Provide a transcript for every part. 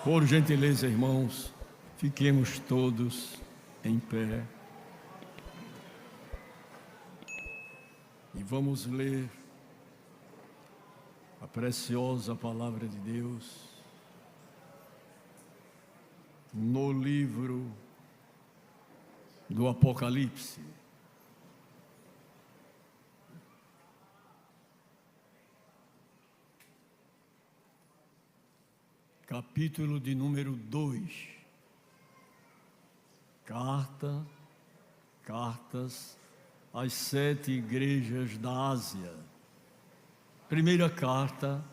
Por gentileza, irmãos, fiquemos todos em pé e vamos ler a preciosa palavra de Deus no livro do Apocalipse. Capítulo de número 2. Cartas às 7 igrejas da Ásia. Primeira carta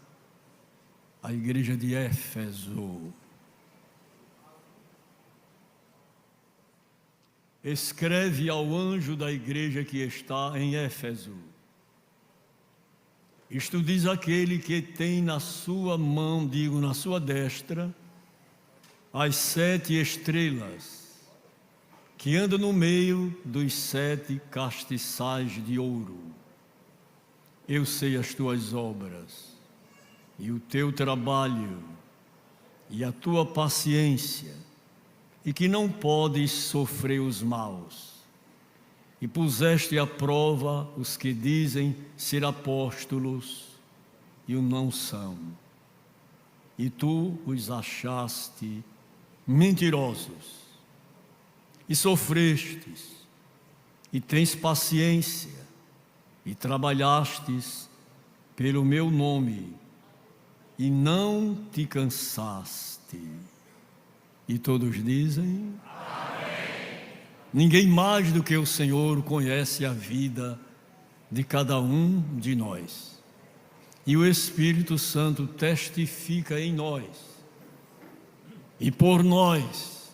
à igreja de Éfeso. Escreve ao anjo da igreja que está em Éfeso. Isto diz aquele que tem na sua mão, na sua destra, as 7 estrelas, que anda no meio dos 7 castiçais de ouro. Eu sei as tuas obras, e o teu trabalho, e a tua paciência, e que não podes sofrer os maus. E puseste à prova os que dizem ser apóstolos e o não são. E tu os achaste mentirosos. E sofrestes, e tens paciência, e trabalhastes pelo meu nome, e não te cansaste. E todos dizem... Ninguém mais do que o Senhor conhece a vida de cada um de nós. E o Espírito Santo testifica em nós, e por nós,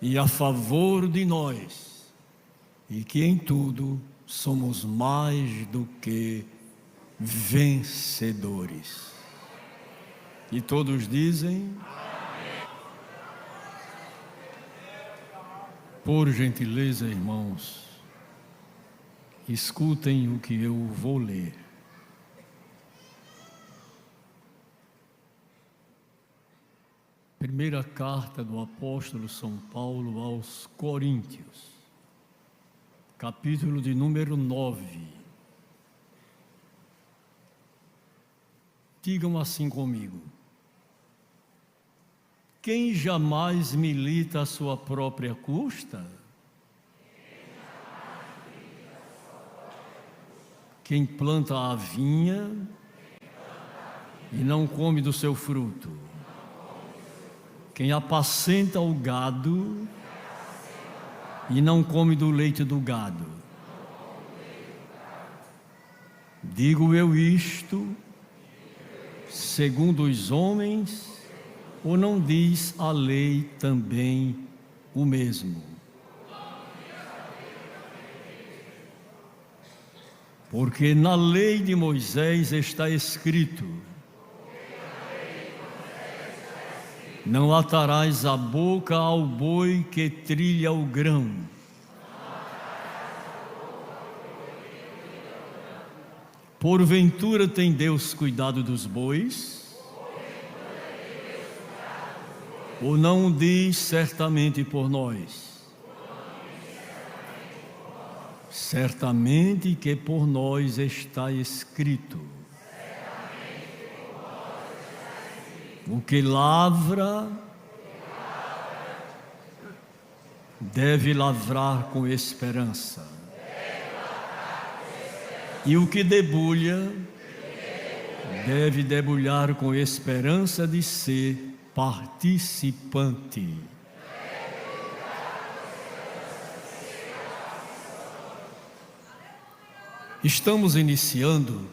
e a favor de nós, e que em tudo somos mais do que vencedores. E todos dizem... Por gentileza, irmãos, escutem o que eu vou ler. Primeira carta do apóstolo São Paulo aos Coríntios, capítulo de número 9. Digam assim comigo: quem jamais milita a sua própria custa? Quem planta a vinha e não come do seu fruto? Quem apacenta o gado e não come do leite do gado? Digo eu isto segundo os homens, ou não diz a lei também o mesmo? Porque na lei de Moisés está escrito: não atarás a boca ao boi que trilha o grão. Porventura tem Deus cuidado dos bois? Ou não diz certamente por nós? Certamente que por nós está escrito: o que lavra deve lavrar com esperança, e o que debulha deve debulhar com esperança de ser participante. Estamos iniciando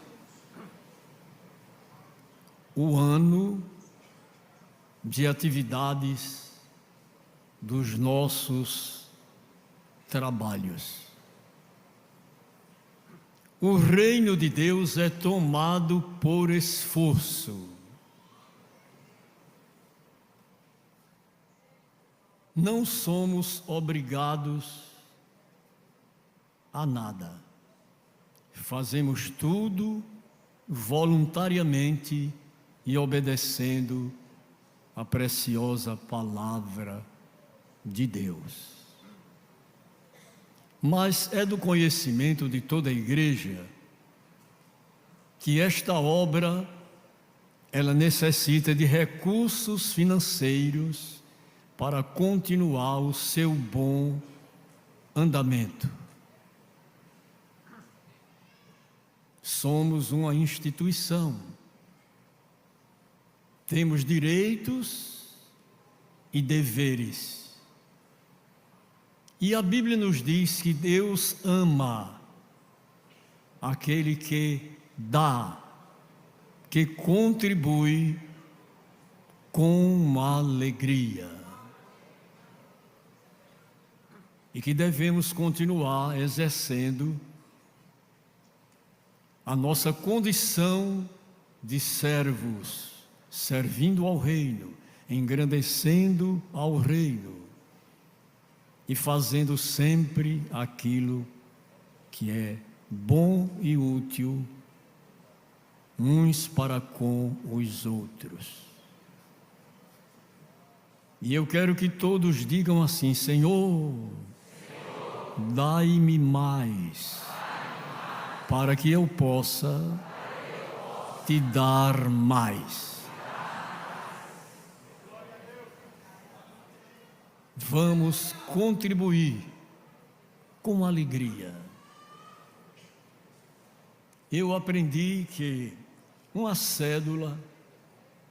o ano de atividades dos nossos trabalhos. O reino de Deus é tomado por esforço. Não somos obrigados a nada. Fazemos tudo voluntariamente e obedecendo a preciosa palavra de Deus. Mas é do conhecimento de toda a igreja que esta obra, ela necessita de recursos financeiros para continuar o seu bom andamento. Somos uma instituição. Temos direitos e deveres. E a Bíblia nos diz que Deus ama aquele que dá, que contribui com alegria. E que devemos continuar exercendo a nossa condição de servos, servindo ao reino, engrandecendo ao reino e fazendo sempre aquilo que é bom e útil uns para com os outros. E eu quero que todos digam assim: Senhor, dai-me mais, para que eu possa te dar mais. Vamos contribuir com alegria. Eu aprendi que uma cédula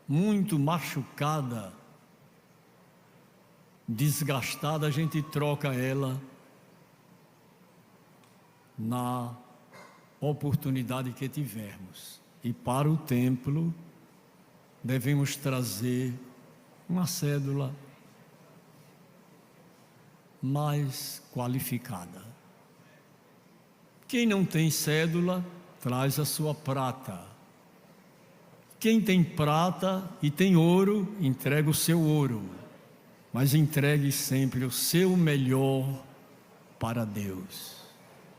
muito machucada, desgastada, a gente troca ela na oportunidade que tivermos. E para o templo devemos trazer uma cédula mais qualificada. Quem não tem cédula, traz a sua prata. Quem tem prata e tem ouro, entrega o seu ouro. Mas entregue sempre o seu melhor para Deus.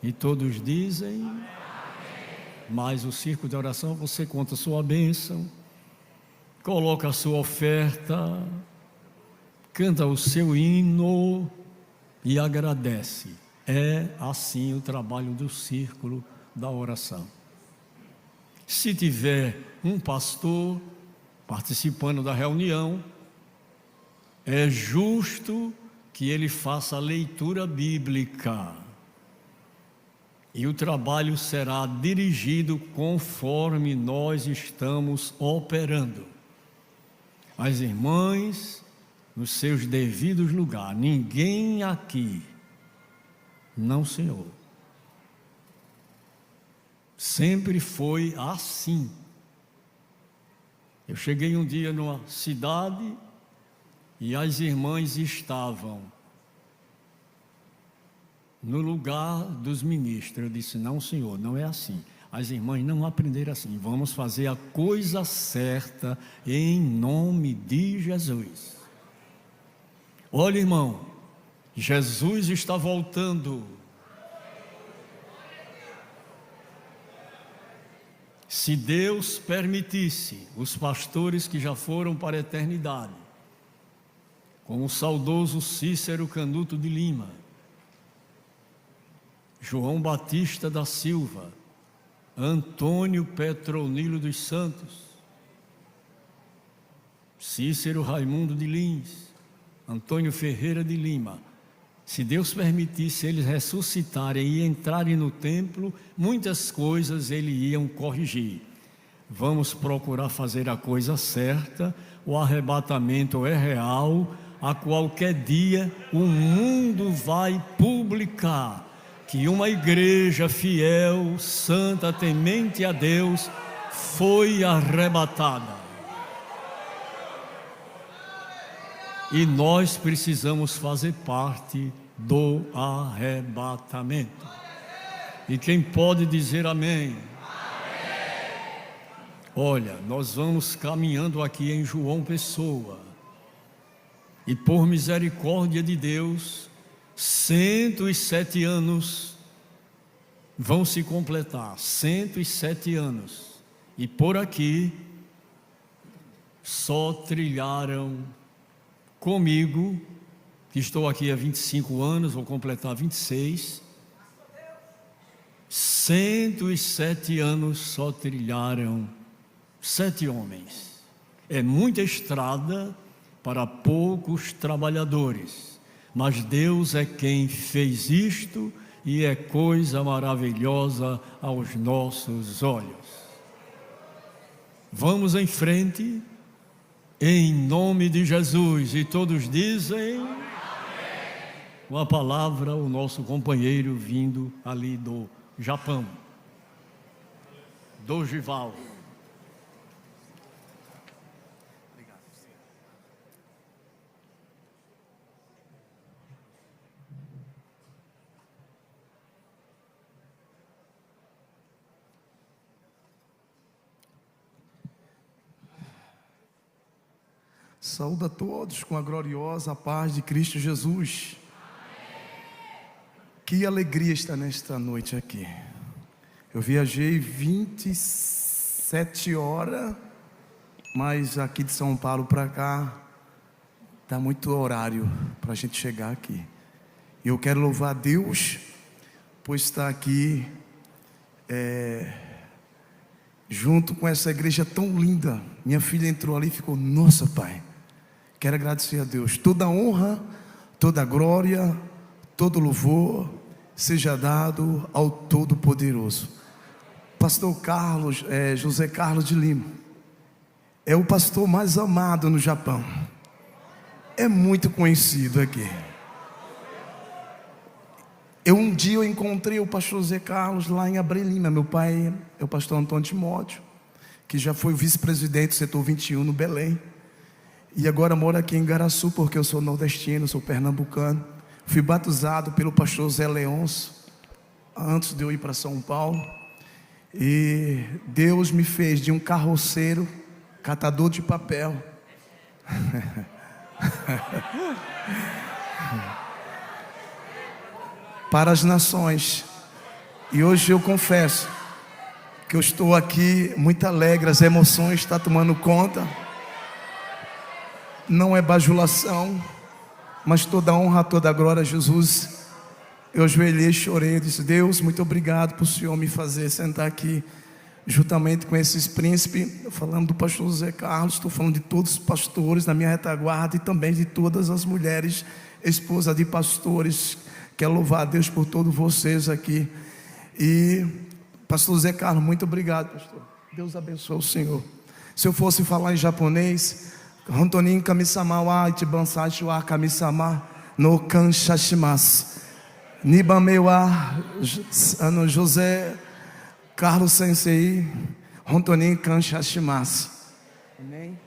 E todos dizem: amém. Mais o círculo de oração, você conta a sua bênção, coloca a sua oferta, canta o seu hino e agradece. É assim o trabalho do círculo da oração. Se tiver um pastor participando da reunião, é justo que ele faça a leitura bíblica. E o trabalho será dirigido conforme nós estamos operando. As irmãs, nos seus devidos lugares. Ninguém aqui, não, Senhor. Sempre foi assim. Eu cheguei um dia numa cidade e as irmãs estavam no lugar dos ministros. Eu disse: não, Senhor, não é assim. As irmãs não aprenderam assim. Vamos fazer a coisa certa em nome de Jesus. Olha, irmão, Jesus está voltando. Se Deus permitisse, os pastores que já foram para a eternidade, como o saudoso Cícero Canuto de Lima, João Batista da Silva, Antônio Petronilo dos Santos, Cícero Raimundo de Lins, Antônio Ferreira de Lima, se Deus permitisse eles ressuscitarem e entrarem no templo, muitas coisas eles iam corrigir. Vamos procurar fazer a coisa certa. O arrebatamento é real. A qualquer dia o mundo vai publicar que uma igreja fiel, santa, temente a Deus, foi arrebatada. E nós precisamos fazer parte do arrebatamento. E quem pode dizer amém? Amém. Olha, nós vamos caminhando aqui em João Pessoa. E por misericórdia de Deus, 107 anos vão se completar. 107 anos. E por aqui só trilharam comigo, que estou aqui há 25 anos, vou completar 26, 107 anos só trilharam 7 homens. É muita estrada para poucos trabalhadores, mas Deus é quem fez isto e é coisa maravilhosa aos nossos olhos. Vamos em frente, em nome de Jesus. E todos dizem: amém. Com a palavra, o nosso companheiro vindo ali do Japão, Dorival. Saúdo a todos com a gloriosa paz de Cristo Jesus. Que alegria estar nesta noite aqui. Eu viajei 27 horas, mas aqui de São Paulo para cá está muito horário para a gente chegar aqui. E eu quero louvar a Deus por estar aqui junto com essa igreja tão linda. Minha filha entrou ali e ficou: nossa, pai, quero agradecer a Deus. Toda honra, toda glória, todo louvor seja dado ao Todo-Poderoso. Pastor Carlos, José Carlos de Lima, é o pastor mais amado no Japão. É muito conhecido aqui. Um dia eu encontrei o pastor José Carlos lá em Abreu Lima. Meu pai é o pastor Antônio Timóteo, que já foi vice-presidente do setor 21 no Belém. E agora moro aqui em Garaçu, porque eu sou nordestino, sou pernambucano. Fui batizado pelo pastor Zé Leôncio antes de eu ir para São Paulo. E Deus me fez de um carroceiro, catador de papel, para as nações. E hoje eu confesso que eu estou aqui muito alegre, as emoções estão tomando conta. Não é bajulação, mas toda honra, toda glória a Jesus. Eu ajoelhei, chorei, disse: Deus, muito obrigado por o Senhor me fazer sentar aqui juntamente com esses príncipes. Falando do pastor José Carlos, estou falando de todos os pastores na minha retaguarda e também de todas as mulheres, esposas de pastores. Quero louvar a Deus por todos vocês aqui. E pastor José Carlos, muito obrigado, pastor. Deus abençoe o Senhor. Se eu fosse falar em japonês, Hontonin kami-sama wa ichiban saichu wa kami-sama no kanshashimasu. Nibame wa José Carlos Sensei Hontonin kanshashimasu. Amém.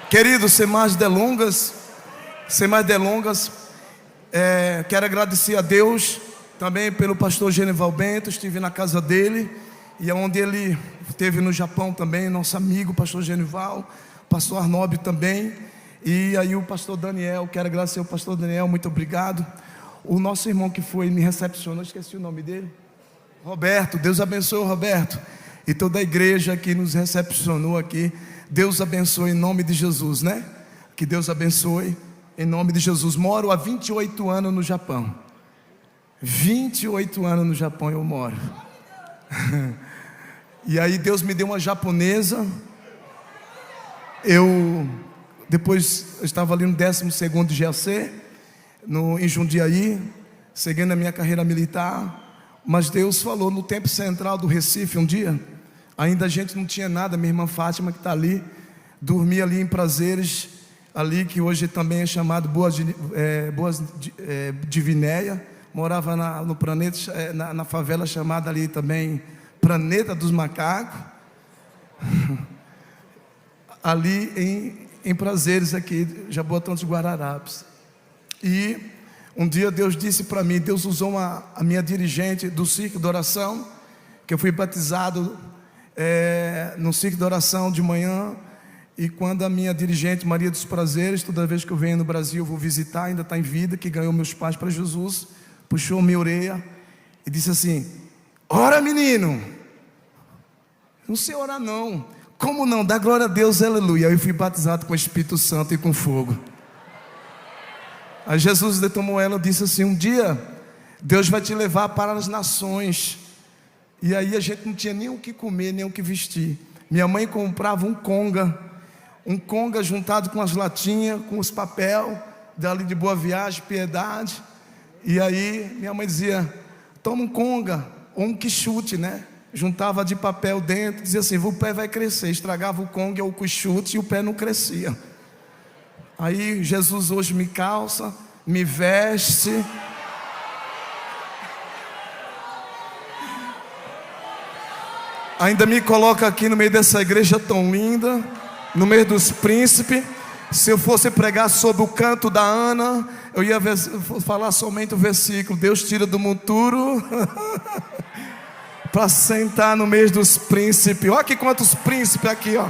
Queridos, sem mais delongas, quero agradecer a Deus também pelo pastor Genival Bento. Estive na casa dele, e é onde ele esteve no Japão também, nosso amigo pastor Genival, pastor Arnóbio também, e aí o pastor Daniel. Quero agradecer ao pastor Daniel, muito obrigado. O nosso irmão que foi me recepcionou, esqueci o nome dele, Roberto. Deus abençoe o Roberto e toda a igreja que nos recepcionou aqui. Deus abençoe em nome de Jesus, né? Que Deus abençoe em nome de Jesus. Moro há 28 anos no Japão. 28 anos no Japão eu moro. E aí Deus me deu uma japonesa. Depois eu estava ali no 12º GAC, em Jundiaí, seguindo a minha carreira militar. Mas Deus falou no Templo Central do Recife um dia. Ainda a gente não tinha nada. Minha irmã Fátima, que está ali, dormia ali em Prazeres, ali que hoje também é chamado Boas de Vinéia. Morava no planeta, na favela chamada ali também Planeta dos Macacos. Ali em Prazeres, aqui, Jaboatão dos Guararapes. E um dia Deus disse para mim, Deus usou a minha dirigente do Circo de Oração, que eu fui batizado no Circo de Oração de manhã. E quando a minha dirigente Maria dos Prazeres, toda vez que eu venho no Brasil eu vou visitar, ainda está em vida, que ganhou meus pais para Jesus, puxou minha orelha e disse assim: ora, menino. Não sei orar não. Como não? Dá glória a Deus, aleluia. Aí eu fui batizado com o Espírito Santo e com fogo. Aí Jesus tomou ela e disse assim: um dia Deus vai te levar para as nações. E aí a gente não tinha nem o que comer, nem o que vestir. Minha mãe comprava um conga juntado com as latinhas, com os papel dali de Boa Viagem, Piedade. E aí minha mãe dizia: toma um conga, ou um quichute, né? Juntava de papel dentro, dizia assim: o pé vai crescer. Estragava o conga ou o quichute e o pé não crescia. Aí Jesus hoje me calça, me veste, ainda me coloca aqui no meio dessa igreja tão linda, no meio dos príncipes. Se eu fosse pregar sobre o canto da Ana, eu ia falar somente o versículo: Deus tira do monturo para sentar no meio dos príncipes. Olha aqui quantos príncipes aqui, ó.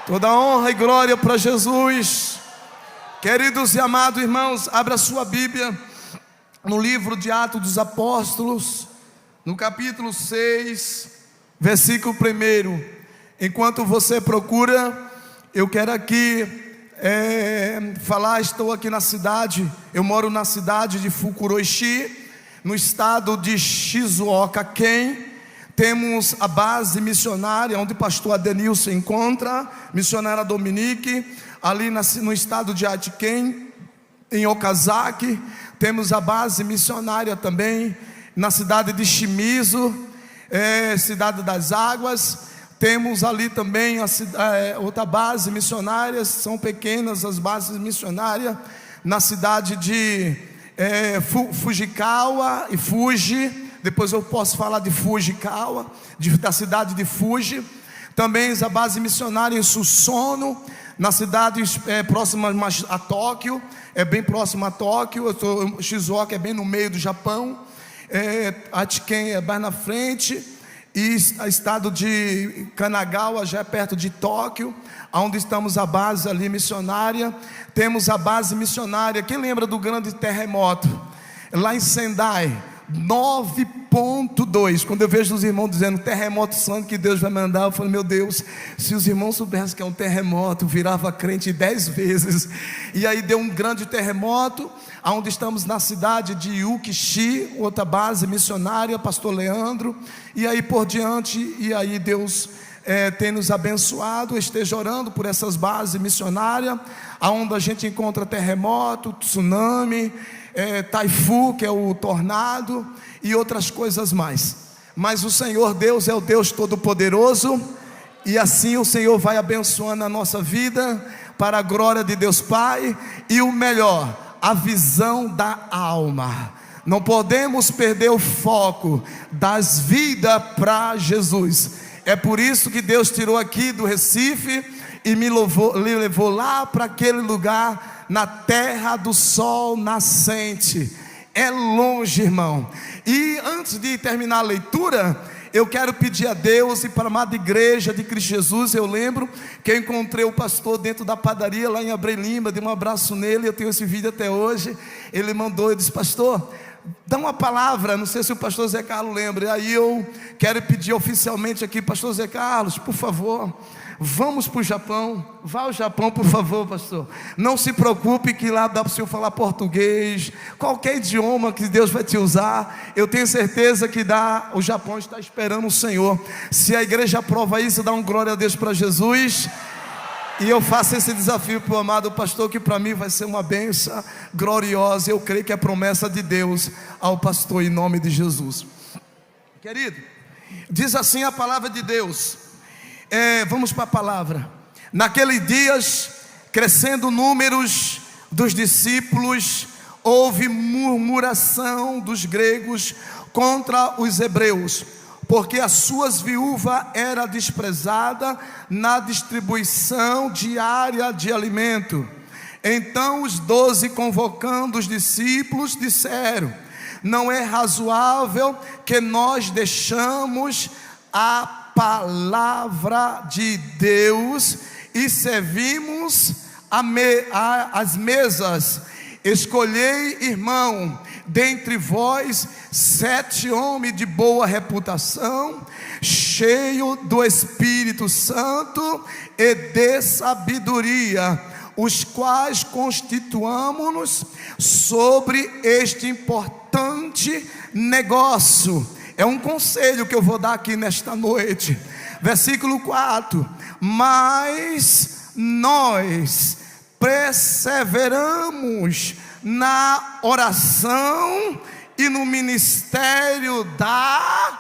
Toda honra e glória para Jesus. Queridos e amados irmãos, abra sua Bíblia no livro de Atos dos Apóstolos, no capítulo 6, versículo 1. Enquanto você procura, eu quero aqui falar. Estou aqui na cidade, eu moro na cidade de Fukuroishi, no estado de Shizuoka, Ken. Temos a base missionária, onde o pastor Adenil se encontra, missionária Dominique, ali no estado de Aichiken, em Okazaki. Temos a base missionária também na cidade de Shimizu, cidade das águas. Temos ali também outra base missionária. São pequenas as bases missionárias na cidade de Fujikawa e Fuji. Depois eu posso falar de Fujikawa, da cidade de Fuji. Também a base missionária em Susono, na cidade próxima a Tóquio, bem próxima a Tóquio. Shizuoka é bem no meio do Japão, Aichiken é mais na frente, e o estado de Kanagawa já é perto de Tóquio, onde estamos a base ali missionária. Temos a base missionária, quem lembra do grande terremoto lá em Sendai? 9.2. Quando eu vejo os irmãos dizendo terremoto santo que Deus vai mandar, eu falo: meu Deus, se os irmãos soubessem que é um terremoto, virava crente 10 vezes. E aí deu um grande terremoto, onde estamos na cidade de Ukishi, outra base missionária, pastor Leandro, e aí por diante. E aí Deus tem nos abençoado. Esteja orando por essas bases missionárias, onde a gente encontra terremoto, tsunami, taifu, que é o tornado, e outras coisas mais. Mas o Senhor Deus é o Deus Todo-Poderoso, e assim o Senhor vai abençoando a nossa vida, para a glória de Deus Pai. E o melhor, a visão da alma. Não podemos perder o foco das vidas para Jesus. É por isso que Deus tirou aqui do Recife e me levou lá para aquele lugar, na terra do sol nascente. É longe, irmão. E antes de terminar a leitura, eu quero pedir a Deus e para a amada igreja de Cristo Jesus. Eu lembro que eu encontrei o pastor dentro da padaria lá em Abreu Lima, dei um abraço nele, eu tenho esse vídeo até hoje. Ele mandou, eu disse: pastor, dá uma palavra. Não sei se o pastor Zé Carlos lembra. Aí eu quero pedir oficialmente aqui: pastor Zé Carlos, por favor, vamos para o Japão. Vá ao Japão, por favor, pastor. Não se preocupe que lá dá para o senhor falar português, qualquer idioma que Deus vai te usar. Eu tenho certeza que o Japão está esperando o Senhor. Se a igreja aprova isso, dá um glória a Deus para Jesus. E eu faço esse desafio para o amado pastor, que para mim vai ser uma bênção gloriosa. Eu creio que é promessa de Deus ao pastor, em nome de Jesus. Querido, diz assim a palavra de Deus. Vamos para a palavra. Naqueles dias, crescendo números dos discípulos, houve murmuração dos gregos contra os hebreus, porque as suas viúvas eram desprezadas na distribuição diária de alimento. Então os 12, convocando os discípulos, disseram: não é razoável que nós deixamos a palavra de Deus e servimos as mesas escolhei, irmão, dentre vós 7 homens de boa reputação, cheio do Espírito Santo e de sabedoria, os quais constituamos-nos sobre este importante negócio. É um conselho que eu vou dar aqui nesta noite. Versículo 4: mas nós perseveramos na oração e no ministério da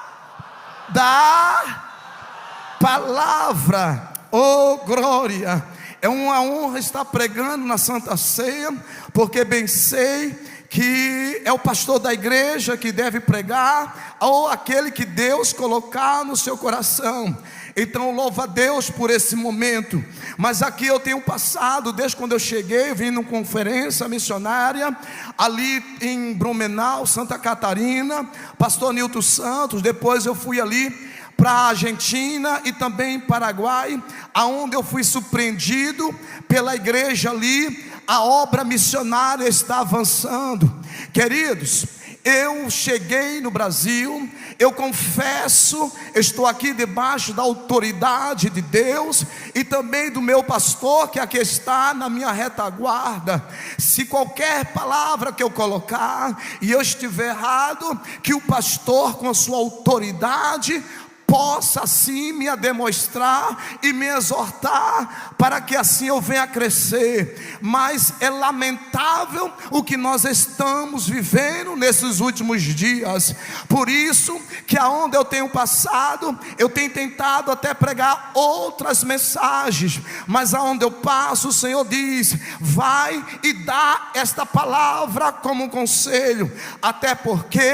palavra. Oh, glória! É uma honra estar pregando na Santa Ceia, porque bem sei que é o pastor da igreja que deve pregar, ou aquele que Deus colocar no seu coração. Então louva a Deus por esse momento. Mas aqui eu tenho passado, desde quando eu cheguei, vim numa conferência missionária ali em Blumenau, Santa Catarina, pastor Nilton Santos. Depois eu fui ali para a Argentina e também em Paraguai, aonde eu fui surpreendido pela igreja ali. A obra missionária está avançando. Queridos, eu cheguei no Brasil, eu confesso, estou aqui debaixo da autoridade de Deus e também do meu pastor, que aqui está na minha retaguarda. Se qualquer palavra que eu colocar e eu estiver errado, que o pastor com a sua autoridade possa assim me demonstrar e me exortar, para que assim eu venha a crescer. Mas é lamentável o que nós estamos vivendo nesses últimos dias. Por isso que aonde eu tenho passado, eu tenho tentado até pregar outras mensagens, mas aonde eu passo, o Senhor diz: vai e dá esta palavra como um conselho, até porque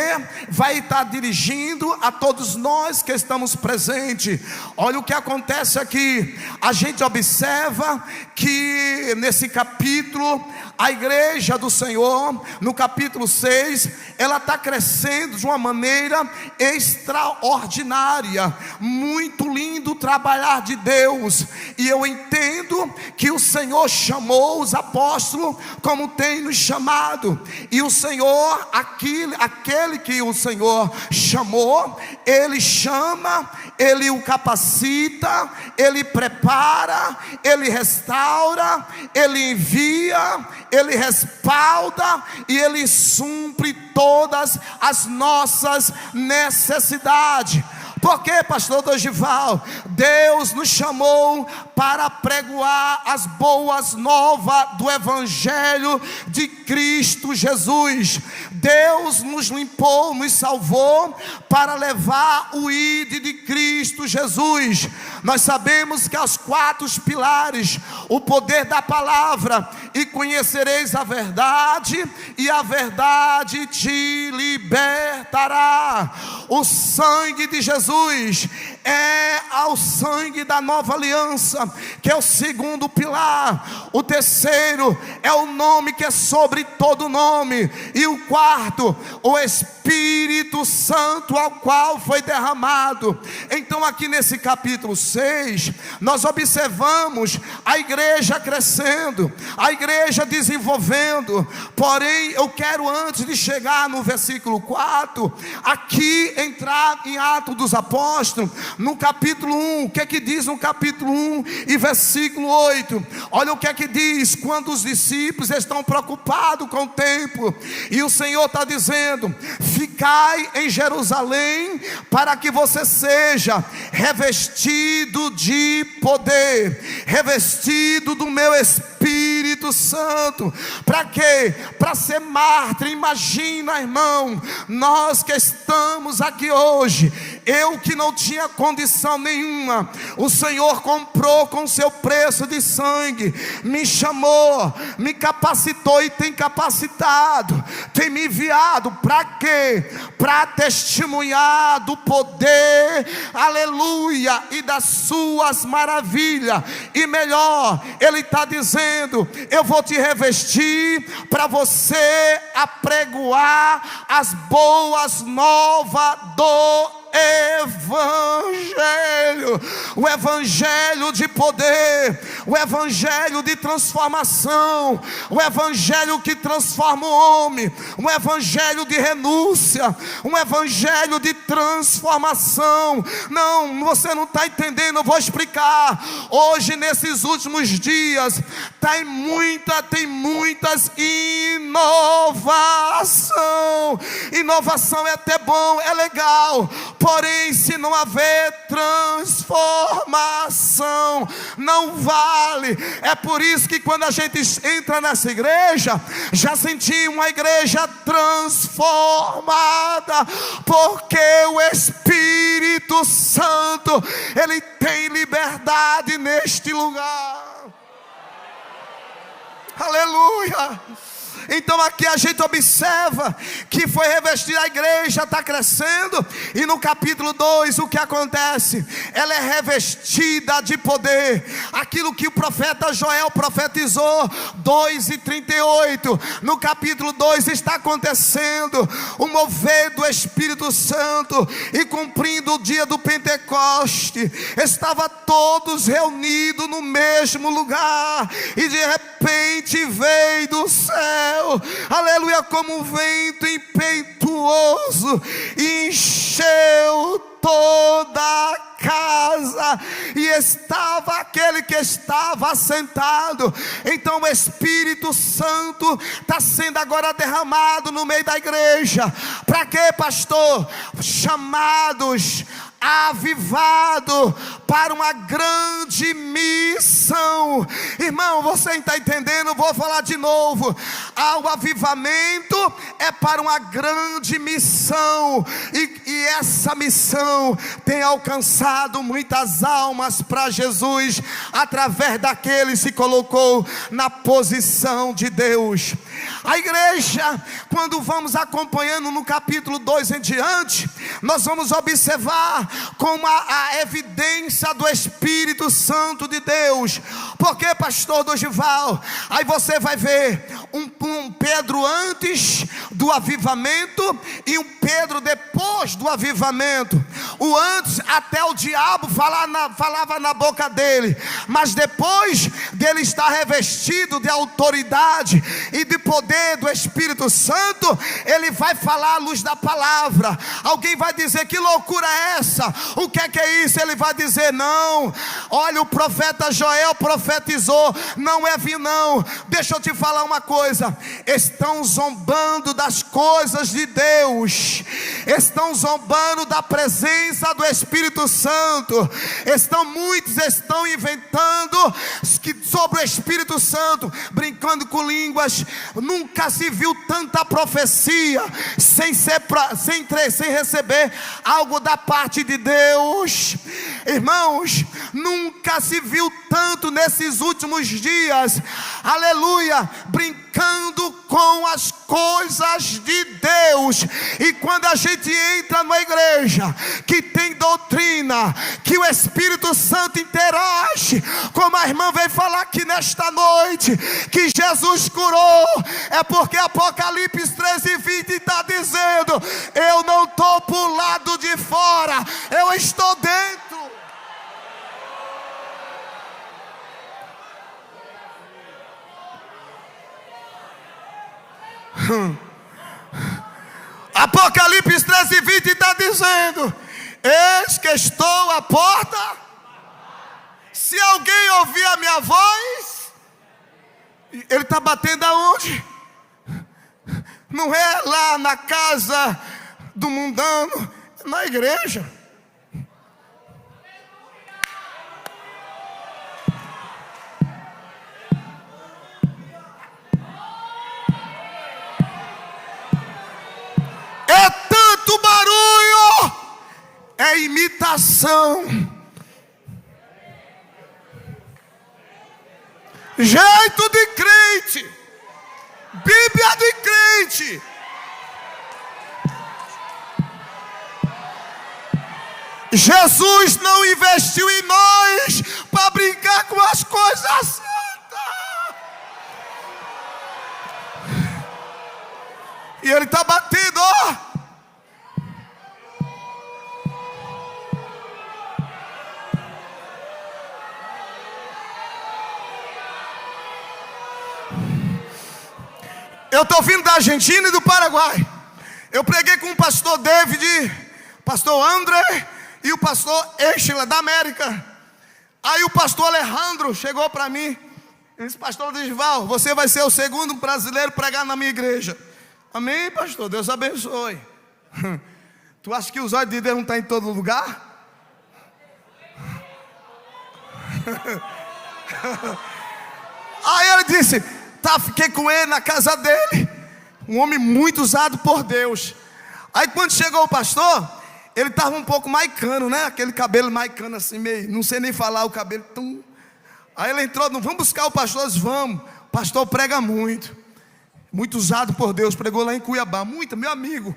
vai estar dirigindo a todos nós que estamos presente. Olha o que acontece aqui. A gente observa que nesse capítulo, a igreja do Senhor, no capítulo 6, ela está crescendo de uma maneira extraordinária. Muito lindo o trabalhar de Deus. E eu entendo que o Senhor chamou os apóstolos como tem nos chamado. E o Senhor, aquele que o Senhor chamou, Ele chama, Ele o capacita, Ele prepara, Ele restaura, Ele envia, Ele respalda e Ele supre todas as nossas necessidades. Por que, pastor Dorival? Deus nos chamou para pregoar as boas novas do Evangelho de Cristo Jesus. Deus nos limpou, nos salvou para levar o ID de Cristo Jesus. Nós sabemos que aos 4 pilares, o poder da palavra, e conhecereis a verdade, e a verdade te libertará. O sangue de Jesus é ao sangue da nova aliança, que é o 2º pilar. O 3º é o nome que é sobre todo nome. E o 4º, o Espírito Santo, ao qual foi derramado. Então aqui nesse capítulo 6, nós observamos a igreja crescendo, a igreja desenvolvendo. Porém, eu quero, antes de chegar no versículo 4, aqui entrar em Atos dos Apóstolos, no capítulo 1. O que é que diz no capítulo 1 e versículo 8? Olha o que é que diz: quando os discípulos estão preocupados com o templo, e o Senhor está dizendo: ficai em Jerusalém, para que você seja revestido de poder, revestido do meu Espírito Santo. Para quê? Para ser mártir. Imagina, irmão, nós que estamos aqui hoje, eu que não tinha condição nenhuma, o Senhor comprou com seu preço de sangue, me chamou, me capacitou e tem capacitado, tem me enviado. Para quê? Para testemunhar do poder, aleluia, e das suas maravilhas. E melhor, Ele está dizendo: eu vou te revestir para você apregoar as boas novas do Evangelho, o Evangelho de poder, o evangelho de transformação, o evangelho que transforma o homem, um evangelho de renúncia, um evangelho de transformação. Não, você não está entendendo, eu vou explicar. Hoje, nesses últimos dias, tem muitas inovação. Inovação é até bom, é legal, porém, se não haver transformação, não vale. É por isso que quando a gente entra nessa igreja, já senti uma igreja transformada, porque o Espírito Santo, Ele tem liberdade neste lugar. Aleluia. Então aqui a gente observa que foi revestida, a igreja está crescendo. E no capítulo 2 o que acontece? Ela é revestida de poder. Aquilo que o profeta Joel profetizou, 2:38. No capítulo 2 está acontecendo o mover do Espírito Santo. E cumprindo o dia do Pentecoste, estava todos reunidos no mesmo lugar. E de repente veio do céu, aleluia, como um vento impetuoso, e encheu toda a casa, e estava aquele que estava sentado. Então o Espírito Santo está sendo agora derramado no meio da igreja. Para quê, pastor? Chamados, avivado para uma grande missão. Irmão, você está entendendo? Vou falar de novo. O avivamento é para uma grande missão, e essa missão tem alcançado muitas almas para Jesus, através daquele que se colocou na posição de Deus. A igreja, quando vamos acompanhando no capítulo 2 em diante, nós vamos observar como a evidência do Espírito Santo de Deus. Porque, pastor Dorival, aí você vai ver um Pedro antes do avivamento e um Pedro depois do avivamento. O antes, até o diabo falava na boca dele, mas depois dele estar revestido de autoridade e de poder do Espírito Santo, ele vai falar à luz da palavra. Alguém vai dizer: que loucura é essa? O que é isso? Ele vai dizer: não, olha, o profeta Joel profetizou, não é vir não. Deixa eu te falar uma coisa: estão zombando das coisas de Deus, estão zombando da presença do Espírito Santo. Muitos estão inventando sobre o Espírito Santo, brincando com línguas. Nunca se viu tanta profecia sem receber algo da parte de Deus. Irmãos, nunca se viu tanto nesses últimos dias, aleluia, brincando com as coisas de Deus. E quando a gente entra numa igreja que tem doutrina, que o Espírito Santo interage, como a irmã veio falar aqui nesta noite, que Jesus curou, é porque Apocalipse 13:20 está dizendo: eu não estou para o lado de fora, eu estou dentro. Apocalipse 13:20 está dizendo: eis que estou à porta. Se alguém ouvir a minha voz, ele está batendo aonde? Não é lá na casa do mundano, é na igreja. É tanto barulho, é imitação, jeito de crente, Bíblia de crente. Jesus não investiu em nós para brincar com as coisas santas. E ele está batendo, ó. Eu estou vindo da Argentina e do Paraguai. Eu preguei com o pastor David, pastor André e o pastor Eichler da América. Aí o pastor Alejandro chegou para mim e disse: pastor Desival, você vai ser o segundo brasileiro pregar na minha igreja. Amém, pastor, Deus abençoe. Tu acha que os olhos de Deus não estão em todo lugar? Aí ele disse: fiquei com ele na casa dele, um homem muito usado por Deus. Aí quando chegou o pastor, ele estava um pouco maicano, né? Aquele cabelo maicano assim, meio, não sei nem falar o cabelo tão... Aí ele entrou: não, vamos buscar o pastor? Vamos. O pastor prega muito, muito usado por Deus, pregou lá em Cuiabá, muito, meu amigo,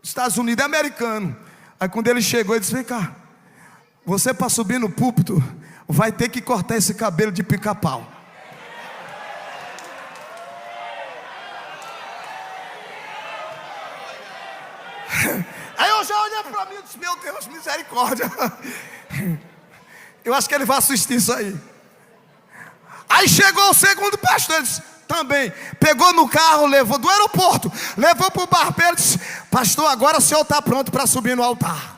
Estados Unidos, é americano. Aí quando ele chegou, ele disse: vem cá, você para subir no púlpito vai ter que cortar esse cabelo de pica-pau. Aí eu já olhei para mim e disse: meu Deus, misericórdia. Eu acho que ele vai assistir isso aí. Aí chegou o segundo pastor, ele disse, também pegou no carro, levou do aeroporto, levou para o barbeiro e disse: pastor, agora o senhor está pronto para subir no altar.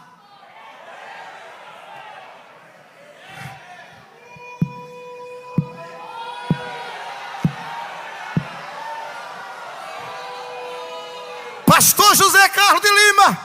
Pastor José Carlos de Lima,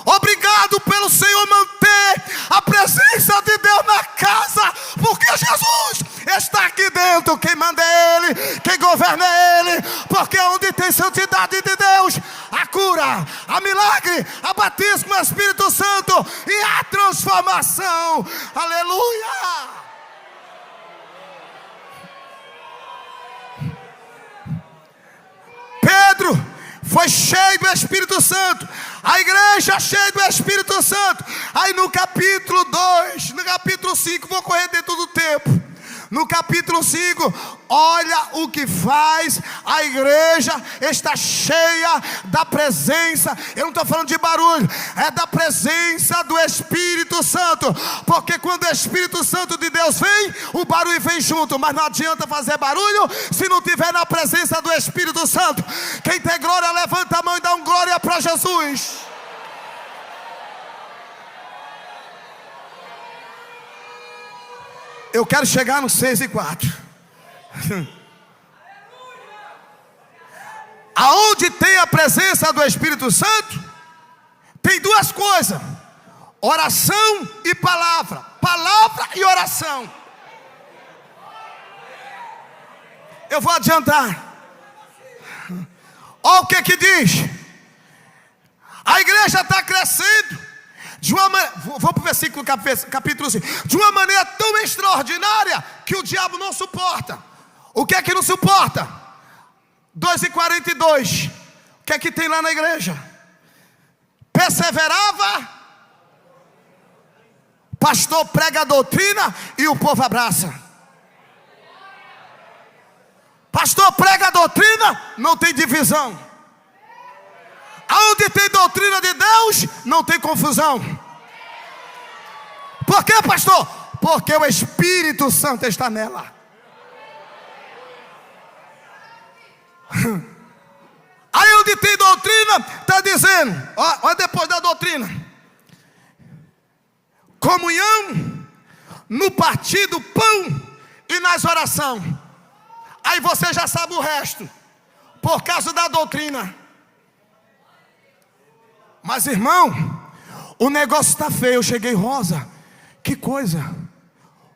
obrigado pelo Senhor manter a presença de Deus na casa, porque Jesus está aqui dentro. Quem manda é Ele, quem governa é Ele, porque onde tem santidade de Deus, a cura, a milagre, a batismo no Espírito Santo e a transformação. Aleluia! Pedro foi cheio do Espírito Santo, a igreja cheia do Espírito Santo. Aí no capítulo 2, no capítulo 5, vou correr dentro do tempo. No capítulo 5, olha o que faz a igreja está cheia da presença. Eu não estou falando de barulho, é da presença do Espírito Santo. Porque quando o Espírito Santo de Deus vem, o barulho vem junto. Mas não adianta fazer barulho se não tiver na presença do Espírito Santo. Quem tem glória, levanta a mão e dá um glória para Jesus. Eu quero chegar no 6:4. Aonde tem a presença do Espírito Santo, tem duas coisas: oração e palavra. Palavra e oração. Eu vou adiantar. Olha o que diz. A igreja está crescendo de uma maneira, vou para o versículo capítulo 5, de uma maneira tão extraordinária que o diabo não suporta. O que é que não suporta? 2:42. O que é que tem lá na igreja? Perseverava, pastor prega a doutrina e o povo abraça. Pastor prega a doutrina, não tem divisão. Aonde tem doutrina de Deus, não tem confusão. Por quê, pastor? Porque o Espírito Santo está nela. Aí onde tem doutrina, está dizendo, olha depois da doutrina: comunhão, no partir do pão e nas orações. Aí você já sabe o resto, por causa da doutrina. Mas irmão, o negócio está feio. Eu cheguei, Rosa, que coisa.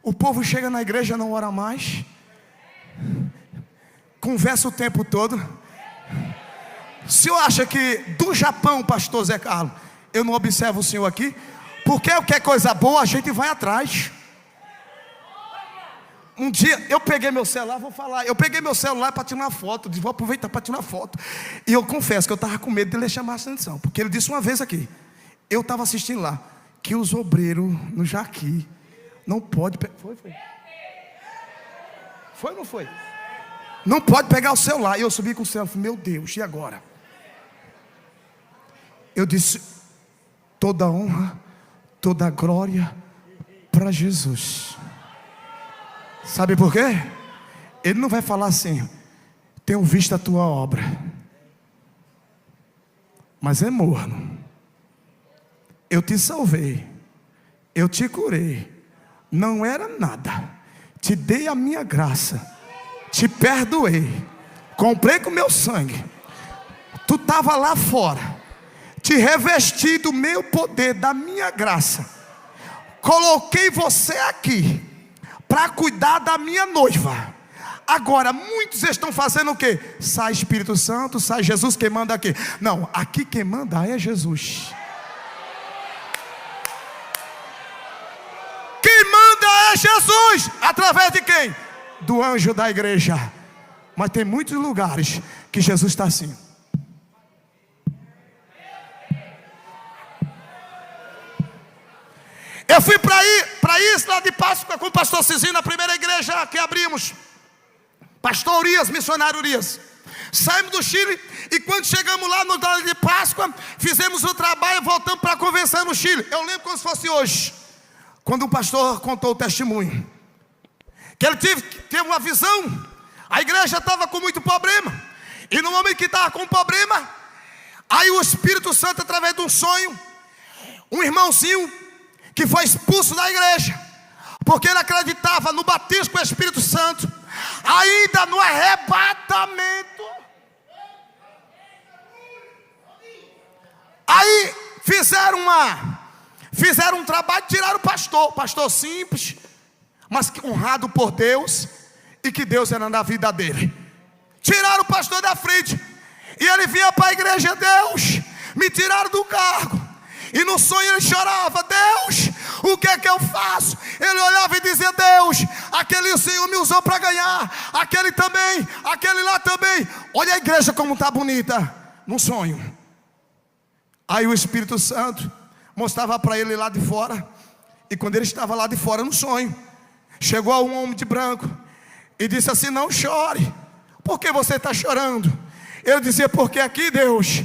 O povo chega na igreja, não ora mais, conversa o tempo todo. O senhor acha que do Japão, pastor Zé Carlos, eu não observo o senhor aqui? Porque o que é coisa boa, a gente vai atrás. Um dia eu peguei meu celular, vou falar, eu peguei meu celular para tirar uma foto, vou aproveitar para tirar uma foto. E eu confesso que eu estava com medo de ele chamar a atenção, porque ele disse uma vez aqui, eu estava assistindo lá, que os obreiros no Jaqui não pode foi ou não foi? Não pode pegar o celular. E eu subi com o celular, falei, meu Deus, e agora? Eu disse, toda honra, toda glória para Jesus. Sabe por quê? Ele não vai falar assim, tenho visto a tua obra. mas é morno. Eu te salvei, eu te curei, não era nada, te dei a minha graça, te perdoei, comprei com meu sangue. Tu estava lá fora, te revesti do meu poder, da minha graça. Coloquei você aqui para cuidar da minha noiva. Agora muitos estão fazendo o quê? Sai Espírito Santo, sai Jesus, quem manda aqui? Não, aqui quem manda é Jesus. Quem manda é Jesus. Através de quem? Do anjo da igreja. Mas tem muitos lugares que Jesus está assim. Eu fui para a Isla de Páscoa com o pastor Cizinho, na primeira igreja que abrimos. Pastor Urias, missionário Urias. Saímos do Chile e quando chegamos lá no dia de Páscoa, fizemos o trabalho e voltamos para a convenção no Chile. Eu lembro como se fosse hoje, quando um pastor contou o testemunho, que ele teve uma visão. A igreja estava com muito problema, e no momento que estava com problema, aí o Espírito Santo, através de um sonho, um irmãozinho que foi expulso da igreja, porque ele acreditava no batismo com o Espírito Santo, ainda no arrebatamento. Aí fizeram um trabalho, tiraram o pastor simples, mas que honrado por Deus, e que Deus era na vida dele. Tiraram o pastor da frente, e ele vinha para a igreja: Deus, me tiraram do cargo. E no sonho ele chorava: Deus, o que é que eu faço? Ele olhava e dizia: Deus, aquele o Senhor me usou para ganhar, aquele também, aquele lá também. Olha a igreja como está bonita, num sonho. Aí o Espírito Santo mostrava para ele lá de fora. E quando ele estava lá de fora no sonho, chegou um homem de branco e disse assim: não chore. Por que você está chorando? Ele dizia: porque aqui, Deus,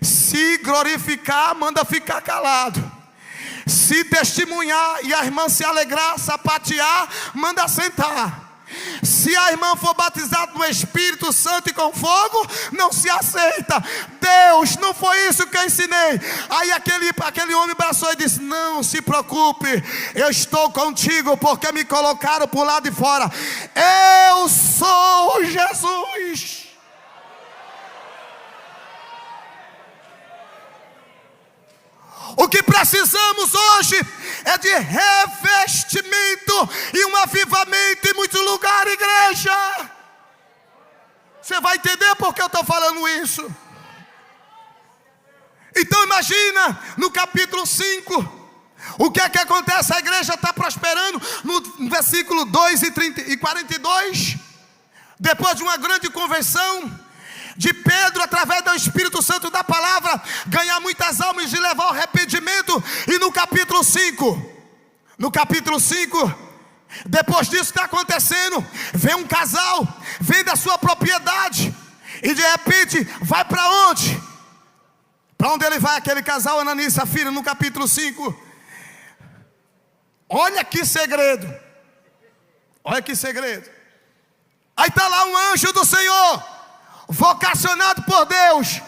se glorificar, manda ficar calado. Se testemunhar e a irmã se alegrar, sapatear, manda sentar. Se a irmã for batizada no Espírito Santo e com fogo, não se aceita. Deus, não foi isso que eu ensinei. Aí aquele homem abraçou e disse: não se preocupe, eu estou contigo, porque me colocaram por lá de fora. Eu sou Jesus. O que precisamos hoje é de revestimento e um avivamento em muitos lugares, igreja. Você vai entender por que eu estou falando isso. Então imagina, no capítulo 5, o que é que acontece? A igreja está prosperando. No versículo 2 e 42, depois de uma grande convenção de Pedro, através do Espírito Santo da palavra, ganhar muitas almas e levar ao arrependimento. E no capítulo 5, depois disso que está acontecendo, vem um casal, vem da sua propriedade, e de repente vai para onde? Para onde ele vai, aquele casal, Ananias e Safira, no capítulo 5? Olha que segredo. Olha que segredo. Aí está lá um anjo do Senhor, vocacionado por Deus,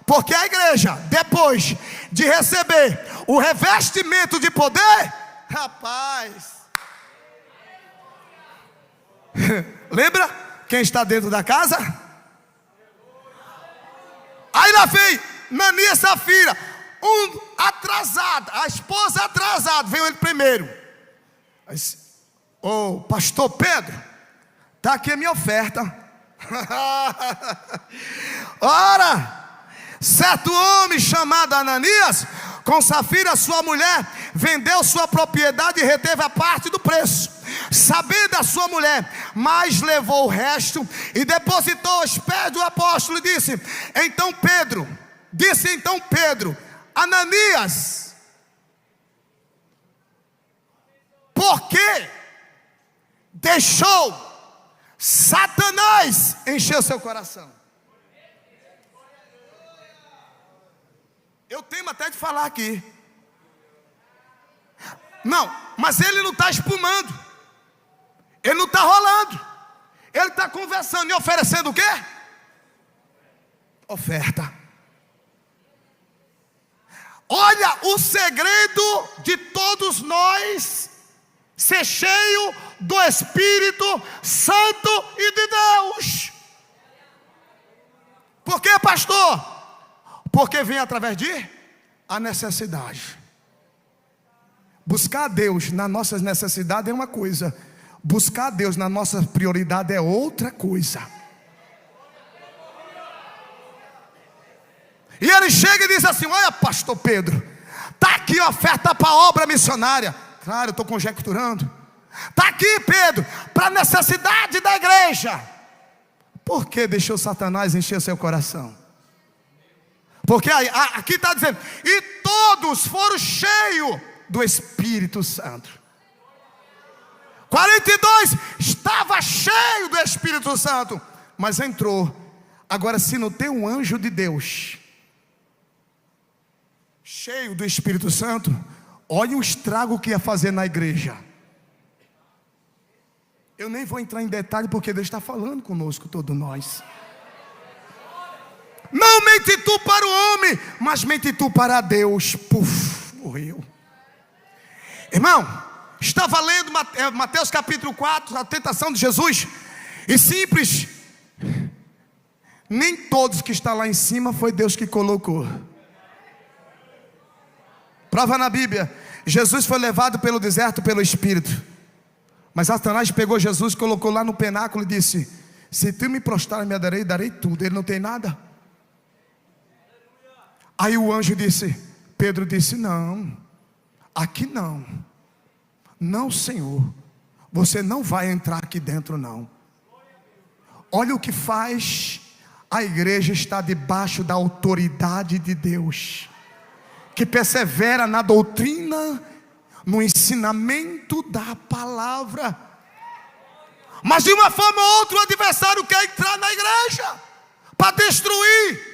porque a igreja, depois de receber o revestimento de poder, rapaz, lembra quem está dentro da casa? Aí lá vem Ananias e Safira, um atrasado, a esposa atrasada, veio ele primeiro. Ô pastor Pedro, está aqui a minha oferta. Ora, certo homem chamado Ananias, com Safira sua mulher, vendeu sua propriedade e reteve a parte do preço, sabendo a sua mulher, mas levou o resto e depositou aos pés do apóstolo. E disse então Pedro: Ananias, por que deixou Satanás encheu seu coração? Eu tenho até de falar aqui. Não, mas ele não está espumando, ele não está rolando, ele está conversando e oferecendo o quê? Oferta. Olha o segredo de todos nós ser cheio do Espírito Santo e de Deus. Por quê, pastor? Porque vem através de a necessidade. Buscar a Deus nas nossas necessidades é uma coisa, buscar a Deus na nossa prioridade é outra coisa. E ele chega e diz assim: olha, pastor Pedro, está aqui a oferta para a obra missionária. Claro, eu estou conjecturando. Está aqui, Pedro, para a necessidade da igreja. Por que deixou Satanás encher seu coração? Porque aqui está dizendo: e todos foram cheios do Espírito Santo. 42 estava cheio do Espírito Santo, mas entrou. Agora, se não tem um anjo de Deus cheio do Espírito Santo, olha o estrago que ia fazer na igreja. Eu nem vou entrar em detalhe, porque Deus está falando conosco, todos nós. Não mente tu para o homem, mas mente tu para Deus. Puf, morreu. Irmão, estava lendo Mateus capítulo 4, a tentação de Jesus. E simples, nem todos que estão lá em cima foi Deus que colocou. Prova na Bíblia, Jesus foi levado pelo deserto pelo Espírito. Mas Satanás pegou Jesus, colocou lá no penáculo e disse: se tu me prostrar, me darei tudo. Ele não tem nada. Aí o anjo disse, Pedro disse: não, aqui não. Não, Senhor, você não vai entrar aqui dentro, não. Olha o que faz a igreja estar debaixo da autoridade de Deus, que persevera na doutrina, no ensinamento da palavra. Mas de uma forma ou outra o adversário quer entrar na igreja para destruir.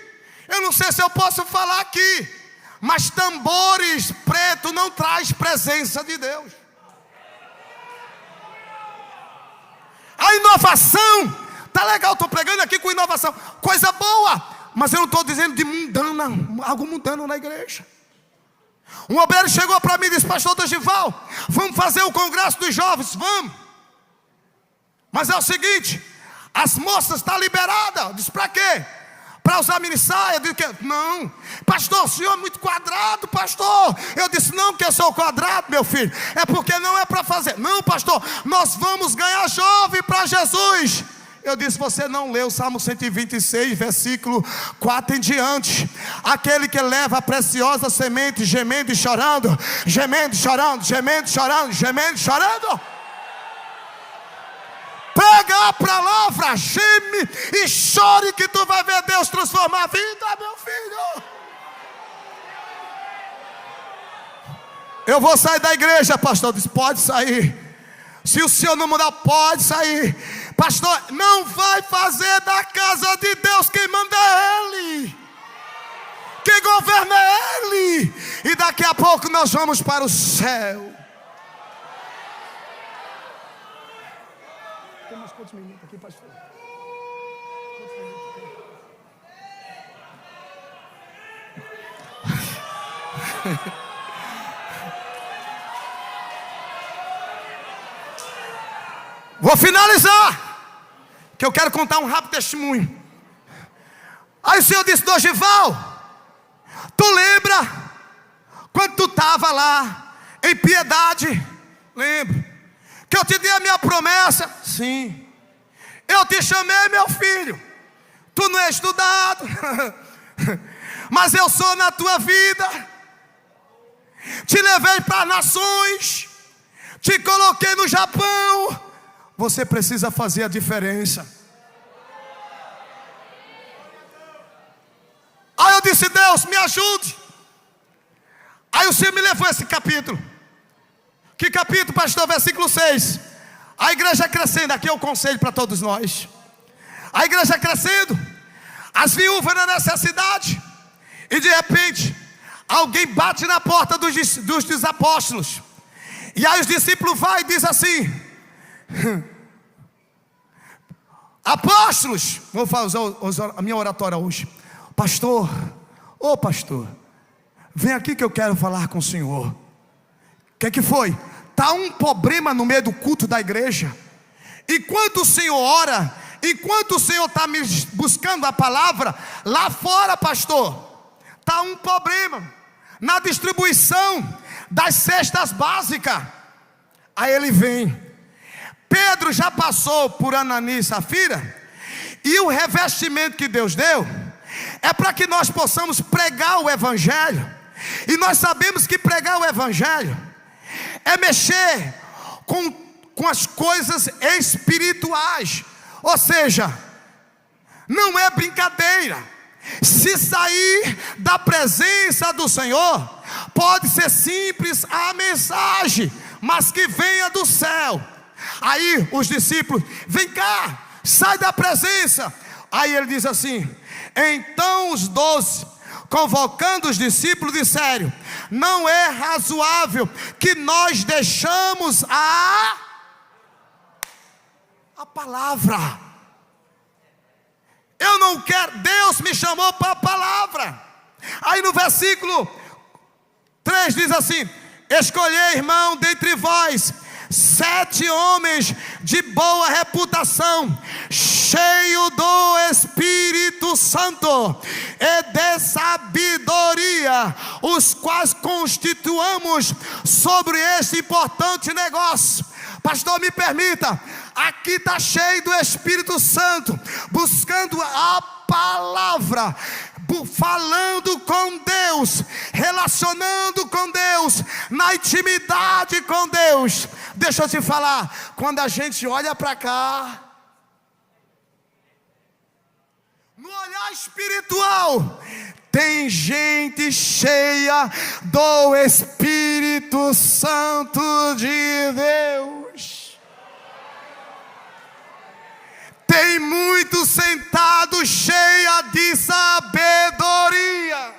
Eu não sei se eu posso falar aqui, mas tambores pretos não traz presença de Deus. A inovação, tá legal, estou pregando aqui com inovação, coisa boa, mas eu não estou dizendo de mundana, algo mundano na igreja. Um obreiro chegou para mim e disse: pastor Dorival, vamos fazer o congresso dos jovens. Vamos. Mas é o seguinte, as moças estão liberadas. Eu disse: para quê? Para usar mini saia. Eu disse: não, pastor, o senhor é muito quadrado, pastor. Eu disse: não, que eu sou quadrado, meu filho, é porque não é para fazer. Não, pastor, nós vamos ganhar jovem para Jesus. Eu disse: você não leu o Salmo 126, versículo 4 em diante. Aquele que leva a preciosa semente, gemendo e chorando, gemendo e chorando, gemendo e chorando, gemendo e chorando. Pega a palavra, geme e chore, que tu vai ver Deus transformar a vida, meu filho. Eu vou sair da igreja, pastor. Eu disse: pode sair. Se o senhor não mudar, pode sair. Pastor, não vai fazer da casa de Deus, quem manda é Ele, quem governa é Ele. E daqui a pouco nós vamos para o céu. Tem mais quantos minutos aqui, pastor? Quantos minutos tem? Vou finalizar, que eu quero contar um rápido testemunho. Aí o Senhor disse: Dorival, tu lembra quando tu estava lá em Piedade? Lembro. Que eu te dei a minha promessa? Sim. Eu te chamei, meu filho. Tu não é estudado, mas eu sou na tua vida. Te levei para nações, te coloquei no Japão. Você precisa fazer a diferença. Aí eu disse: Deus, me ajude. Aí o Senhor me levou a esse capítulo. Que capítulo, pastor? Versículo 6. A igreja crescendo, aqui é o conselho para todos nós. A igreja crescendo, as viúvas na necessidade, e de repente alguém bate na porta dos apóstolos. E aí os discípulos vão e dizem assim: apóstolos, vou usar a minha oratória hoje. Pastor, ô pastor, vem aqui que eu quero falar com o senhor. O que foi? Está um problema no meio do culto da igreja. Enquanto o senhor ora, enquanto o senhor está me buscando a palavra, lá fora, pastor, está um problema na distribuição das cestas básicas. Aí ele vem. Pedro já passou por Ananias e Safira, e o revestimento que Deus deu é para que nós possamos pregar o evangelho. E nós sabemos que pregar o evangelho é mexer com as coisas espirituais. Ou seja, não é brincadeira. Se sair da presença do Senhor, pode ser simples a mensagem, mas que venha do céu. Aí os discípulos, vem cá, sai da presença. Aí ele diz assim: então os 12, convocando os discípulos, disseram: não é razoável que nós deixamos a palavra. Eu não quero, Deus me chamou para a palavra. Aí no versículo 3 diz assim: escolhei, irmão, dentre vós 7 homens de boa reputação, cheio do Espírito Santo e de sabedoria, os quais constituamos sobre este importante negócio. Pastor, me permita, aqui está cheio do Espírito Santo, buscando a palavra, falando com Deus, relacionando com Deus, na intimidade com Deus. Deixa eu te falar, quando a gente olha para cá, no olhar espiritual, tem gente cheia do Espírito Santo de Deus. Tem muito sentado cheia de sabedoria,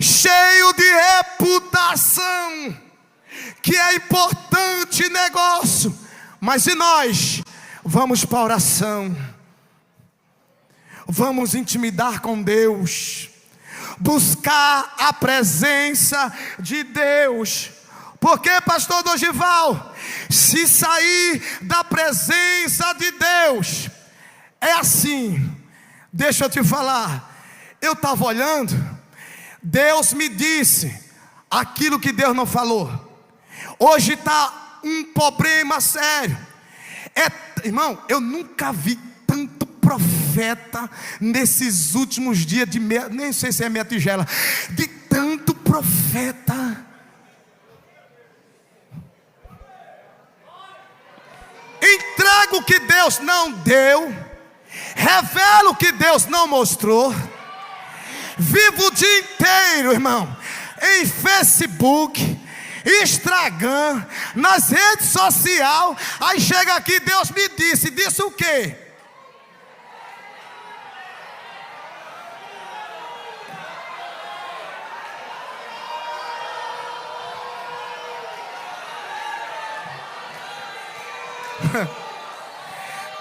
cheio de reputação, que é importante negócio. Mas e nós? Vamos para a oração, vamos intimidar com Deus, buscar a presença de Deus. Porque, pastor Dorival, se sair da presença de Deus, é assim. Deixa eu te falar, eu estava olhando, Deus me disse aquilo que Deus não falou. Hoje está um problema sério. Irmão, eu nunca vi tanto profeta nesses últimos dias de meia, nem sei se é minha tigela, de tanto profeta. Entrego o que Deus não deu, revelo o que Deus não mostrou. Vivo o dia inteiro, irmão, em Facebook, Instagram, nas redes sociais. Aí chega aqui, Deus me disse o quê?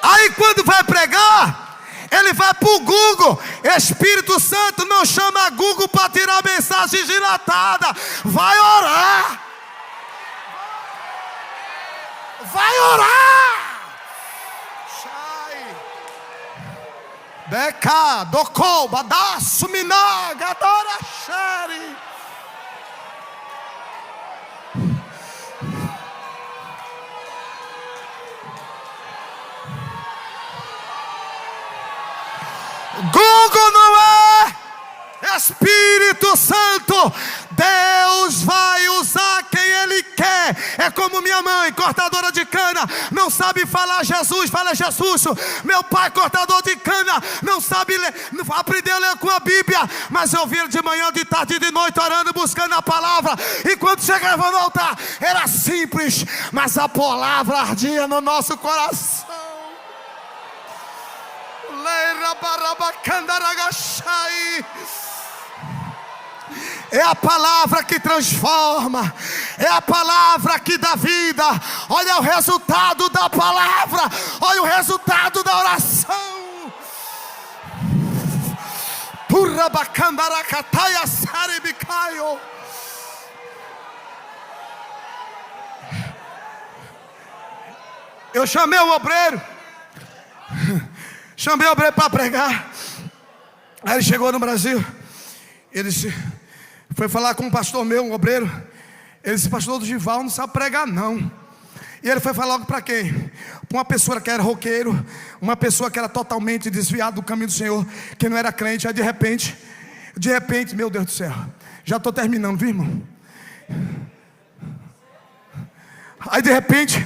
Aí quando vai pregar, ele vai para o Google. Espírito Santo não chama Google para tirar mensagem dilatada. Vai orar. Vai orar. Beca, Doko, Badaço, Minaga, Adora, Xeri. Google não é Espírito Santo. Deus vai usar quem Ele quer. É como minha mãe, cortadora de cana, não sabe falar Jesus, fala Jesus. Meu pai, cortador de cana, não sabe ler, aprendeu a ler com a Bíblia, mas eu vi ele de manhã, de tarde e de noite orando, buscando a palavra. E quando chegava no altar, era simples, mas a palavra ardia no nosso coração. É a palavra que transforma, é a palavra que dá vida. Olha o resultado da palavra, olha o resultado da oração. Eu chamei o obreiro. Chamei o obreiro para pregar. Aí ele chegou no Brasil. Ele foi falar com um pastor meu, um obreiro. Ele disse: pastor Dorival não sabe pregar não. E ele foi falar logo para quem? Para uma pessoa que era roqueiro, uma pessoa que era totalmente desviada do caminho do Senhor, que não era crente. Aí de repente, meu Deus do céu, já estou terminando, viu, irmão? Aí de repente,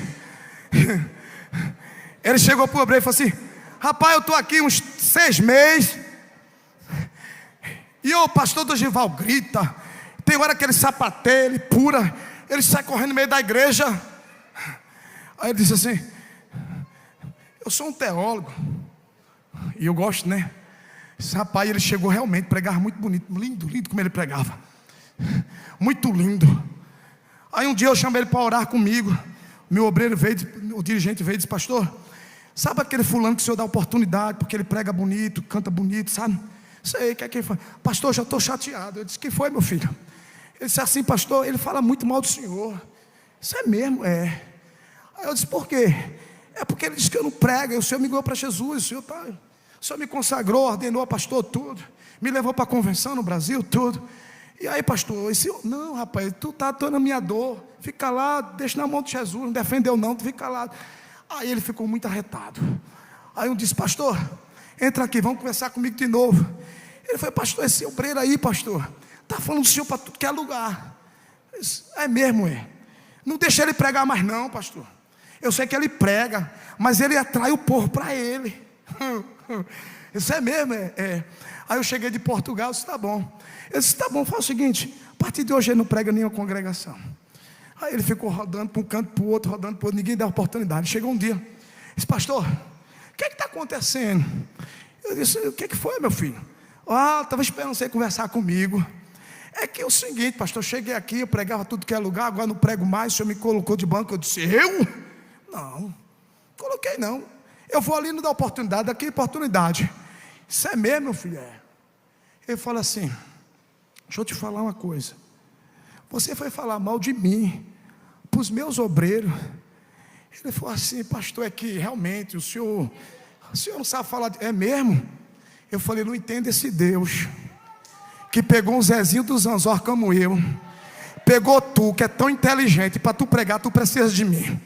ele chegou para o obreiro e falou assim: rapaz, eu estou aqui uns 6 meses, e o pastor Dorival grita, tem hora que ele sapateia, ele pura, ele sai correndo no meio da igreja. Aí ele disse assim: eu sou um teólogo, e eu gosto, né? Esse rapaz, ele chegou realmente, pregava muito bonito, lindo, lindo como ele pregava, muito lindo. Aí um dia eu chamei ele para orar comigo. Meu obreiro veio, o dirigente veio e disse: pastor, sabe aquele fulano que o senhor dá oportunidade, porque ele prega bonito, canta bonito, sabe? Sei, o que é que ele foi? Pastor, já estou chateado. Eu disse: que foi, meu filho? Ele disse assim: pastor, ele fala muito mal do senhor. Isso é mesmo? É. Aí eu disse: por quê? É porque ele disse que eu não prego, e o senhor me ganhou para Jesus, o senhor me consagrou, ordenou a pastor, tudo, me levou para a convenção no Brasil, tudo. E aí, pastor, não, rapaz, tu está na minha dor, fica lá, deixa na mão de Jesus, não defendeu não, tu fica lá. Aí ele ficou muito arretado. Aí um disse: pastor, entra aqui, vamos conversar comigo de novo. Ele foi: pastor, esse obreiro aí, pastor, está falando do senhor para tudo que é lugar. Eu disse: é mesmo, é? Não deixa ele pregar mais não, pastor. Eu sei que ele prega, mas ele atrai o povo para ele. Isso é mesmo, é. Aí eu cheguei de Portugal, eu disse: tá bom. Eu disse: tá bom, faz o seguinte, a partir de hoje ele não prega nenhuma congregação. Aí ele ficou rodando para um canto, para o outro, rodando para o outro, ninguém deu oportunidade. Chegou um dia, disse: pastor, o que está acontecendo? Eu disse: o que foi, meu filho? Estava esperando você conversar comigo. É que é o seguinte, pastor, eu cheguei aqui, eu pregava tudo que é lugar, agora não prego mais, o senhor me colocou de banco. Eu disse: eu? Não, coloquei não. Eu vou ali, não dar oportunidade, daqui oportunidade. Isso é mesmo, meu filho? É. Ele fala assim: deixa eu te falar uma coisa. Você foi falar mal de mim para os meus obreiros. Ele falou assim: pastor, é que realmente o senhor não sabe falar. É mesmo? Eu falei: não entendo esse Deus que pegou um Zezinho dos Anzor como eu, pegou tu, que é tão inteligente, para tu pregar, tu precisa de mim.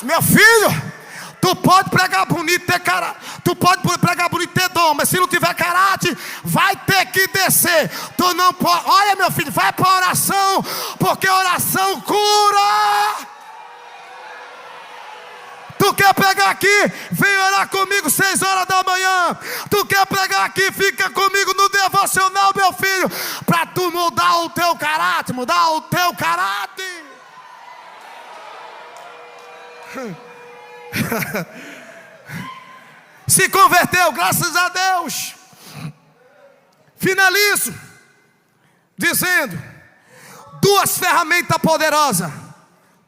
Meu filho, tu pode pregar bonito, ter caráter, tu pode pregar bonito, ter dom, mas se não tiver caráter, vai ter que descer. Tu não pode. Olha, meu filho, vai para a oração, porque oração cura. Tu quer pregar aqui? Vem orar comigo 6 horas da manhã. Tu quer pregar aqui? Fica comigo no devocional, meu filho, para tu mudar o teu caráter, mudar o teu caráter. Se converteu, graças a Deus. Finalizo dizendo 2 ferramentas poderosas.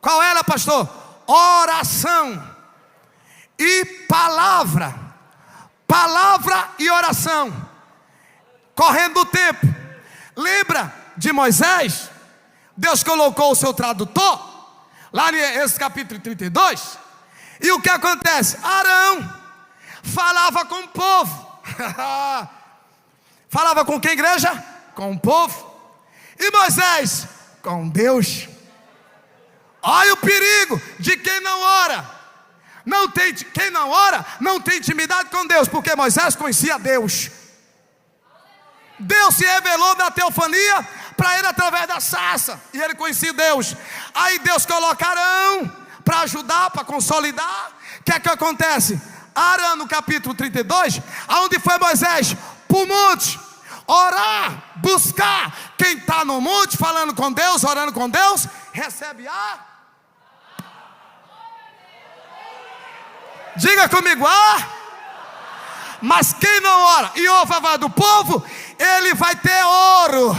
Qual era, pastor? Oração e palavra. Palavra e oração. Correndo o tempo, lembra de Moisés? Deus colocou o seu tradutor lá em Êxodo capítulo 32. E o que acontece? Arão falava com o povo. Falava com quem, igreja? Com o povo. E Moisés? Com Deus. Olha o perigo de quem não ora. Quem não ora não tem intimidade com Deus, porque Moisés conhecia Deus. Deus se revelou na teofania para ele através da sarça, e ele conhecia Deus. Aí Deus coloca Arão para ajudar, para consolidar. O que é que acontece? Arão, no capítulo 32, aonde foi Moisés? Para o monte, orar, buscar. Quem está no monte falando com Deus, orando com Deus, recebe a... Diga comigo, mas quem não ora e ouve a voz do povo, ele vai ter ouro,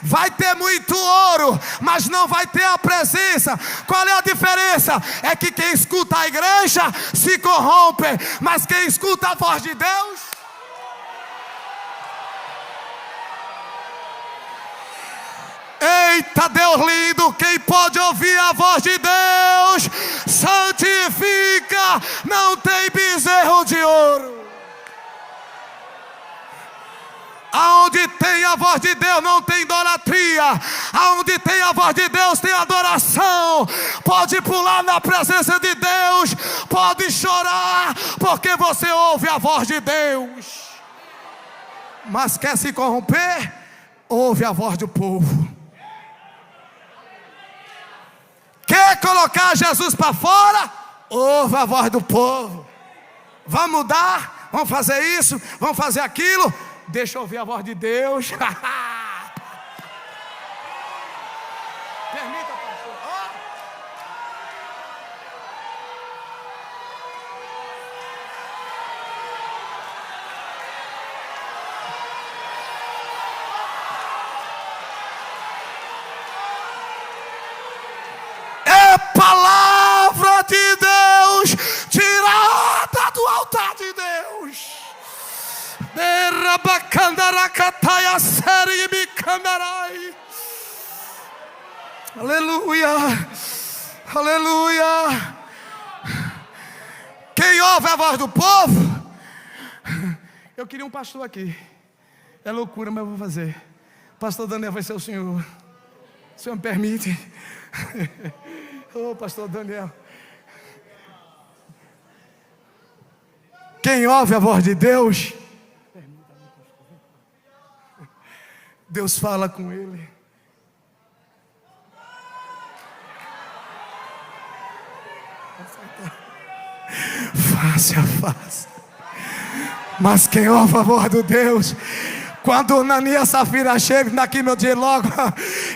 vai ter muito ouro, mas não vai ter a presença. Qual é a diferença? É que quem escuta a igreja se corrompe, mas quem escuta a voz de Deus... Eita, Deus lindo, quem pode ouvir a voz de Deus, santifica, não tem bezerro de ouro. Aonde tem a voz de Deus não tem idolatria. Aonde tem a voz de Deus tem adoração. Pode pular na presença de Deus, pode chorar, porque você ouve a voz de Deus. Mas quer se corromper? Ouve a voz do povo. Quer colocar Jesus para fora? Ouve a voz do povo. Vamos mudar? Vamos fazer isso? Vamos fazer aquilo? Deixa eu ouvir a voz de Deus. Permita, pastor. É palavra de Deus tirada do altar de Deus. Aleluia, aleluia. Quem ouve a voz do povo? Eu queria um pastor aqui. É loucura, mas eu vou fazer. Pastor Daniel vai ser o senhor. O senhor me permite? Pastor Daniel. Quem ouve a voz de Deus, Deus fala com ele. Face a face. Mas quem ouve a voz de Deus, quando Ananias e Safira chegam daqui, meu dia logo,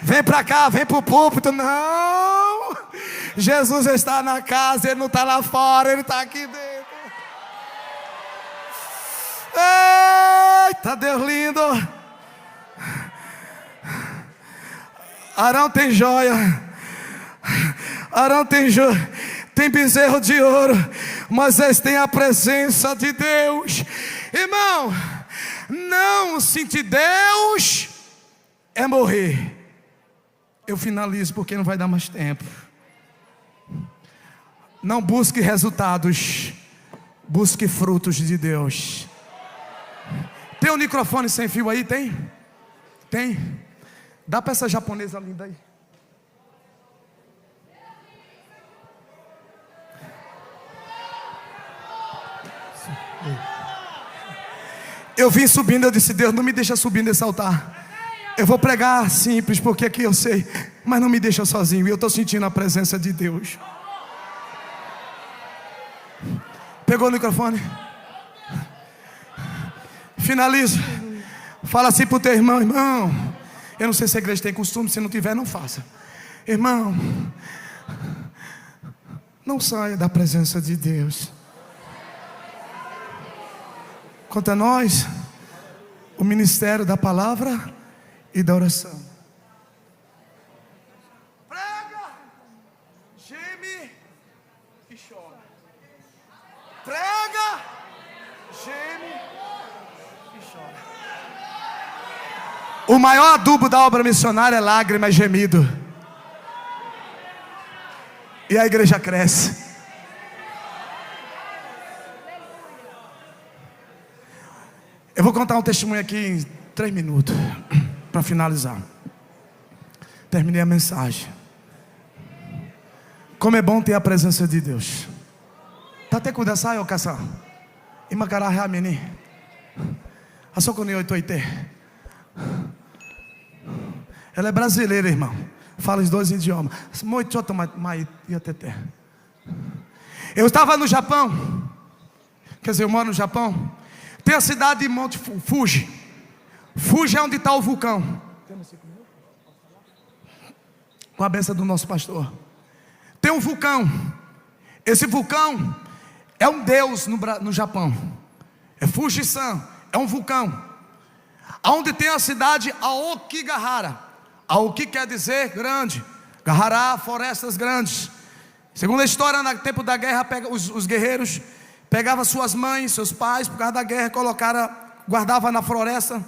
vem para cá, vem para o púlpito. Não, Jesus está na casa, Ele não está lá fora, Ele está aqui dentro. Eita, Deus lindo. Arão tem joia, Arão tem joia, tem bezerro de ouro. Moisés tem a presença de Deus. Irmão, não sentir Deus é morrer. Eu finalizo porque não vai dar mais tempo. Não busque resultados, busque frutos de Deus. Tem um microfone sem fio aí? Tem? Tem? Dá para essa japonesa linda aí. Eu vim subindo, eu disse: Deus, não me deixa subir nesse altar. Eu vou pregar simples, porque aqui eu sei, mas não me deixa sozinho. E eu estou sentindo a presença de Deus. Pegou o microfone? Finalizo. Fala assim para o teu irmão: irmão, eu não sei se a igreja tem costume, se não tiver, não faça. Irmão, não saia da presença de Deus. Quanto a nós, o ministério da palavra e da oração. Prega, geme e chora. Prega, geme e chora. O maior adubo da obra missionária é lágrima e gemido. E a igreja cresce. Eu vou contar um testemunho aqui em 3 minutos, para finalizar. Terminei a mensagem. Como é bom ter a presença de Deus. Tate kudasai o kasa. Imakara hamini. Asoko ni oitoite. Ela é brasileira, irmão. Fala os 2 idiomas. Eu estava no Japão. Quer dizer, eu moro no Japão. Tem a cidade de Monte Fuji. Fuji é onde está o vulcão. Com a bênção do nosso pastor. Tem um vulcão. Esse vulcão é um deus no Japão. É Fuji-san. É um vulcão. Onde tem a cidade Aokigahara. Aoki quer dizer grande. Gahara, florestas grandes. Segundo a história, no tempo da guerra, os guerreiros pegavam suas mães, seus pais, por causa da guerra, guardavam na floresta.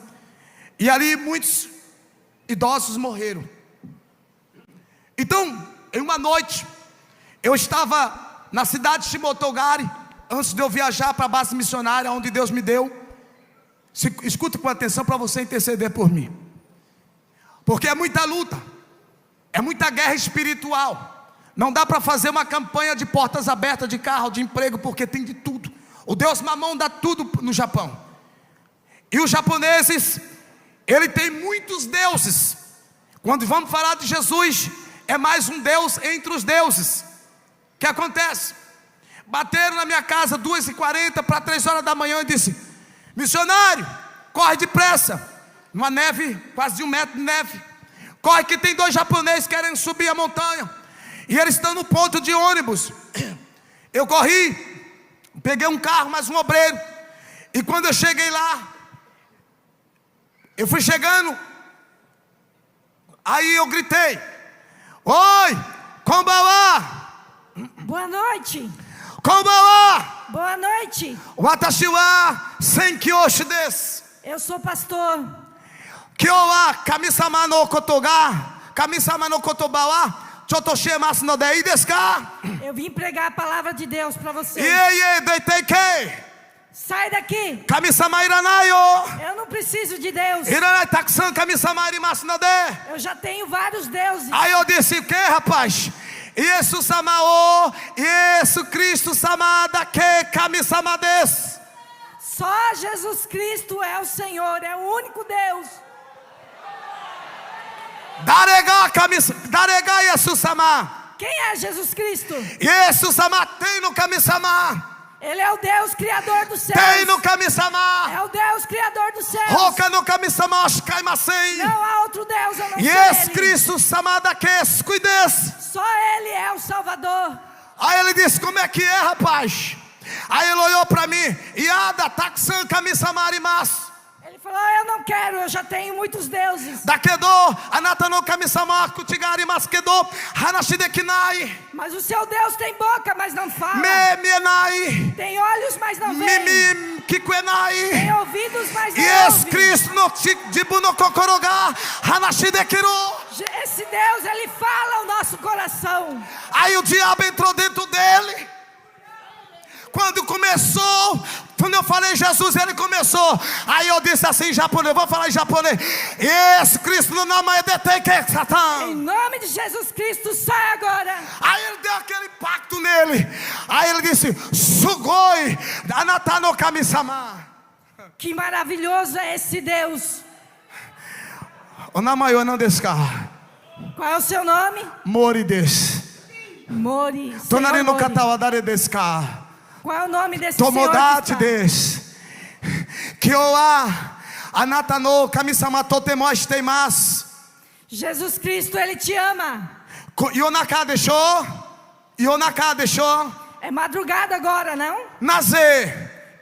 E ali muitos idosos morreram. Então, em uma noite, eu estava na cidade de Shimotogari, antes de eu viajar para a base missionária, onde Deus me deu. Escute com atenção para você interceder por mim, porque é muita luta, é muita guerra espiritual. Não dá para fazer uma campanha de portas abertas de carro, de emprego, porque tem de tudo. O Deus Mamão dá tudo no Japão. E os japoneses, ele tem muitos deuses. Quando vamos falar de Jesus, é mais um Deus entre os deuses. O que acontece? Bateram na minha casa 2h40 para 3 horas da manhã e disse: missionário, corre depressa. Uma neve, quase de 1 metro de neve. Corre que tem 2 japoneses querendo subir a montanha, e eles estão no ponto de ônibus. Eu corri, peguei um carro, mais um obreiro. E quando eu cheguei lá, eu fui chegando, aí eu gritei: oi, konbanwa. Boa noite. Konbanwa. Boa noite. Watashi wa senkyoshi desu. Eu sou pastor. Kyou wa kami-sama no koto ga, kami-sama no kotoba wa chotto shimasu no de ii desu ka? Eu vim pregar a palavra de Deus para você. Deitei kei. Sai daqui. Kami-sama iranai yo. Eu não preciso de Deus. Iranai takusan kami-sama arimasu no de. Eu já tenho vários deuses. Aí eu disse: o que, rapaz? Yesu sama o Yesu Cristo sama dake kami-sama desu. Só Jesus Cristo é o Senhor, é o único Deus. Darega Yesu sama. Quem é Jesus Cristo? Yesu sama tem no kami-sama. Ele é o Deus criador dos céus. Tem no kami-sama. É o Deus criador dos céus. Hoka no kami-sama shikaimasen. Não há outro Deus a não ser Yesu Ele. Cristo sama dake sukui desu. Só Ele é o Salvador. Aí ele disse: como é que é, rapaz? Aí ele olhou para mim: Yada takusan kami-sama arimasu. Ele falou: eu não quero, eu já tenho muitos deuses. Dakedo anata no kami-sama kuchi ga arimasu kedo hanashi dekinai. Mas o seu Deus tem boca, mas não fala. Me mienai. Tem olhos, mas não vê. Mimi kikuenai. Tem ouvidos, mas não Yesu ouve. Cristo no jibu no kokoro ga hanashi dekiru. Esse Deus, Ele fala o nosso coração. Aí o diabo entrou dentro dele. Quando eu falei Jesus, ele começou. Aí eu disse assim em japonês, vou falar em japonês: Yesu Cristo no nome de Teke Satan. Em nome de Jesus Cristo, sai agora. Aí ele deu aquele impacto nele. Aí ele disse: Sugoi anata no kami-sama. Que maravilhoso é esse Deus. O namayo não desu ka? Qual é o seu nome? Mori desu. Mori. Tonari Senhor no Mori. kata wa dare desu ka? Qual é o nome desse Tomodachi Senhor que está? desu. Kyou wa anata no kami-sama totemo shiteimasu. Jesus Cristo, Ele te ama. Yonaka desho? Yonaka desho? É madrugada agora, não? Naze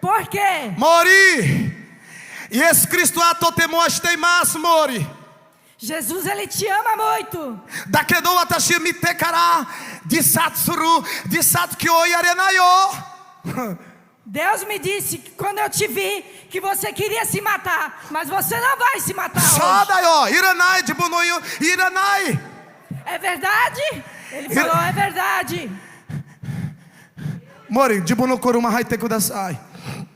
Por quê? mori. Yesu Cristo wa totemo shiteimasu mori. Jesus, Ele te ama muito. Dakedo watashi mite kara disatsu kyou yarenai yo. Deus me disse que quando eu te vi, que você queria se matar, mas você não vai se matar hoje. Sada yo iranai jibu no iranai. É verdade? Ele falou, é verdade. Mori, jibu no kuruma haite kudasai.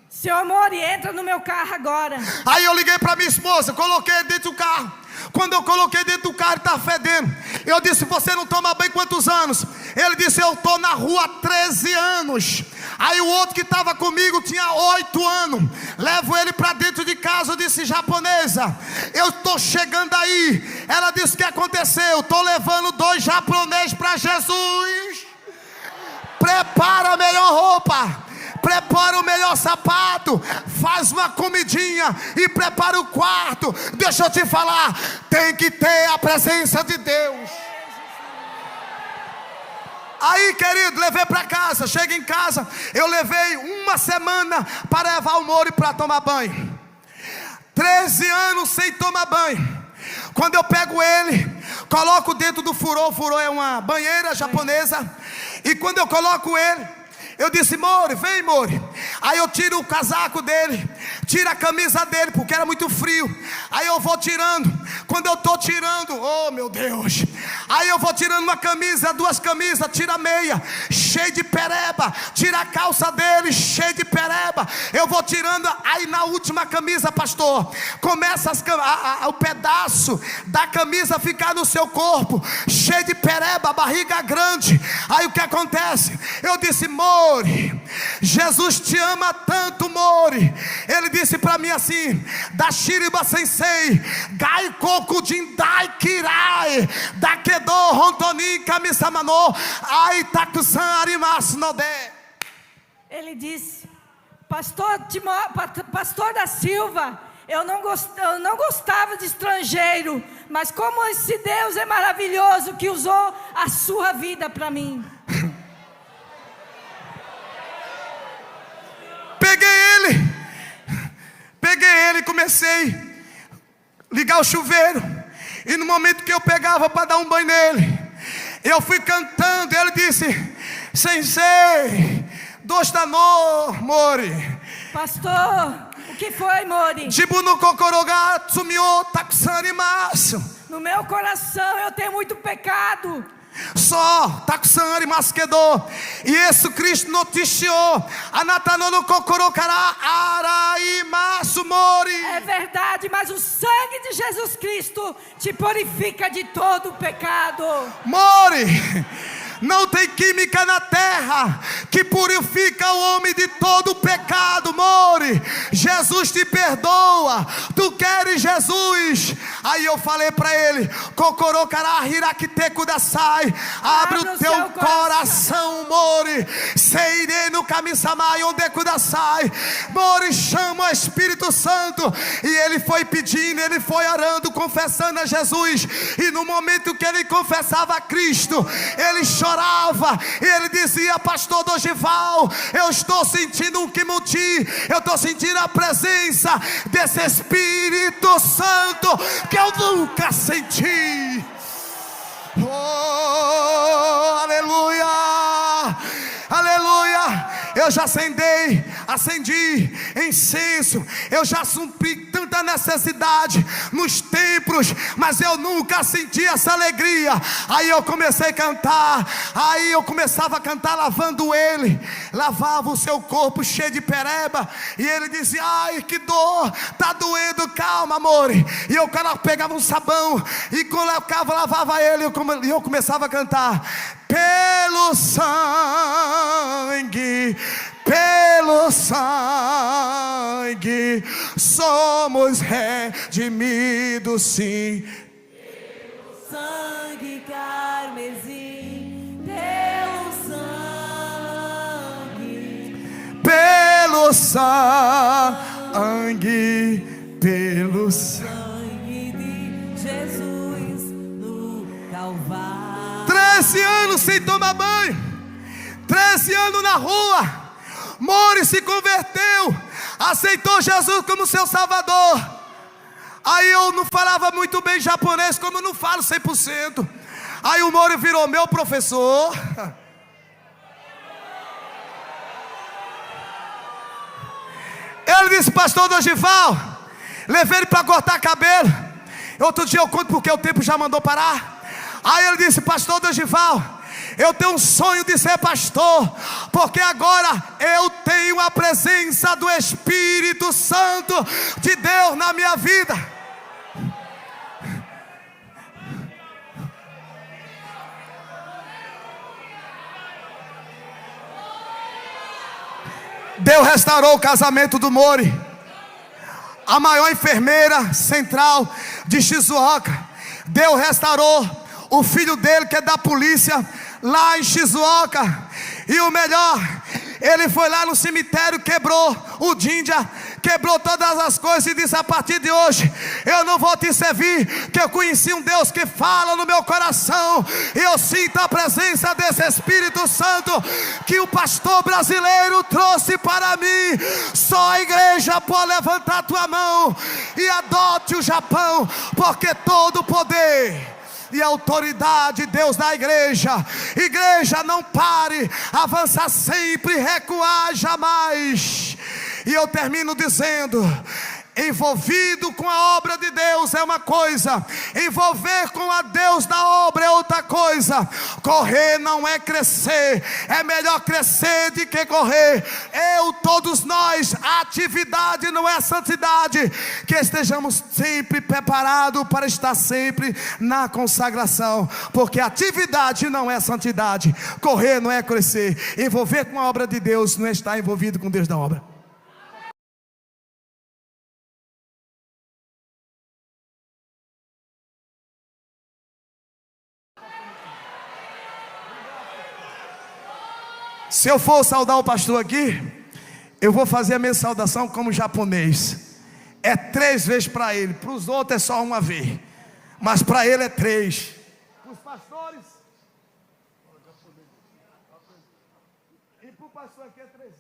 Senhor Mori, entra no meu carro agora. Aí eu liguei para minha esposa, coloquei dentro do carro. Quando eu coloquei dentro do carro, está fedendo. Eu disse: você não toma banho quantos anos? Ele disse: eu estou na rua há 13 anos. Aí o outro que estava comigo tinha 8 anos. Levo ele para dentro de casa. Eu disse: japonesa, eu estou chegando aí. Ela disse: o que aconteceu? Estou levando 2 japoneses para Jesus. Prepara a melhor roupa, prepara o melhor sapato, faz uma comidinha e prepara o quarto. Deixa eu te falar, tem que ter a presença de Deus. Aí, querido, levei para casa. Chega em casa, eu levei 1 semana para levar o Mori para tomar banho. 13 anos sem tomar banho. Quando eu pego ele, coloco dentro do furô. O furô é uma banheira japonesa. E quando eu coloco ele, eu disse: Mori, vem Mori. Aí eu tiro o casaco dele, tiro a camisa dele, porque era muito frio. Aí eu vou tirando. Quando eu estou tirando, oh meu Deus, aí eu vou tirando uma camisa, duas camisas, tira a meia, cheio de pereba, tira a calça dele, cheio de pereba. Eu vou tirando, aí na última camisa, pastor, começa o pedaço da camisa ficar no seu corpo, cheio de pereba, barriga grande. Aí o que acontece? Eu disse: Mori, Jesus te ama tanto, Mori. Ele disse para mim assim: da Shiriba Sensei, Gai Koku Jindai Kirai, da Kedo Rontoni Kamisamano, Ai Takusan Arimasu Node. Ele disse: Pastor da Silva, eu não gostava de estrangeiro, mas como esse Deus é maravilhoso que usou a sua vida para mim. Peguei ele e comecei a ligar o chuveiro. E no momento que eu pegava para dar um banho nele, eu fui cantando. Ele disse: Sensei, dostanô, Mori. Pastor, o que foi, Mori? Jibuno kokoroga tsumio takusan arimasu. No meu coração eu tenho muito pecado. Só takusan arimasu kedo, Yesu Cristo noticiou, anata no kokoro kara araimasu, Mori. É verdade, mas o sangue de Jesus Cristo te purifica de todo o pecado. Mori, não tem química na terra que purifica o homem de todo o pecado, Mori. Jesus te perdoa. Tu queres Jesus? Aí eu falei para ele: Kokorokará hirakite kudasai. Abre o teu coração, Mori. Seirei no kami-sama onde kudasai. Mori, chama o Espírito Santo. E ele foi pedindo, ele foi orando, confessando a Jesus. E no momento que ele confessava a Cristo, ele chorava. E ele dizia: Pastor Dorival, eu estou sentindo um kimuti, eu estou sentindo a presença desse Espírito Santo que eu nunca senti. Oh, aleluia, aleluia. Eu já acendi incenso, eu já supri tanta necessidade nos templos, mas eu nunca senti essa alegria. Aí eu comecei a cantar, aí eu começava a cantar lavando ele, lavava o seu corpo cheio de pereba, e ele dizia: ai, que dor, tá doendo, calma, amor. E eu pegava um sabão e colocava, lavava ele, e eu começava a cantar: pelo sangue somos redimidos, sim. Pelo sangue carmesim, pelo sangue. Pelo sangue De Jesus no Calvário. 13 anos sem tomar banho, 13 anos na rua. Mori se converteu, aceitou Jesus como seu salvador. Aí eu não falava muito bem japonês, como eu não falo 100%. Aí o Mori virou meu professor. Ele disse: Pastor Dorival, levei ele para cortar cabelo. Outro dia eu conto porque o tempo já mandou parar. Aí ele disse: Pastor Dorival, eu tenho um sonho de ser pastor, porque agora eu tenho a presença do Espírito Santo de Deus na minha vida. Deus restaurou o casamento do Mori, a maior enfermeira central de Shizuoka. Deus restaurou o filho dele, que é da polícia lá em Shizuoka. E o melhor, ele foi lá no cemitério, quebrou o jinja, quebrou todas as coisas e disse: a partir de hoje eu não vou te servir, que eu conheci um Deus que fala no meu coração, e eu sinto a presença desse Espírito Santo que o pastor brasileiro trouxe para mim. Só a igreja pode levantar tua mão e adote o Japão, porque todo o poder e autoridade, Deus, da igreja. Igreja, não pare, avança sempre, recuar jamais. E eu termino dizendo: envolvido com a obra de Deus é uma coisa, envolver com a Deus da obra é outra coisa. Correr não é crescer, é melhor crescer do que correr. Todos nós, a atividade não é a santidade. Que estejamos sempre preparados para estar sempre na consagração, porque atividade não é santidade, correr não é crescer, envolver com a obra de Deus não é estar envolvido com Deus da obra. Se eu for saudar o pastor aqui, eu vou fazer a minha saudação como japonês. É 3 vezes para ele, para os outros é só uma vez, mas para ele é 3. Para os pastores, e para o pastor aqui é 3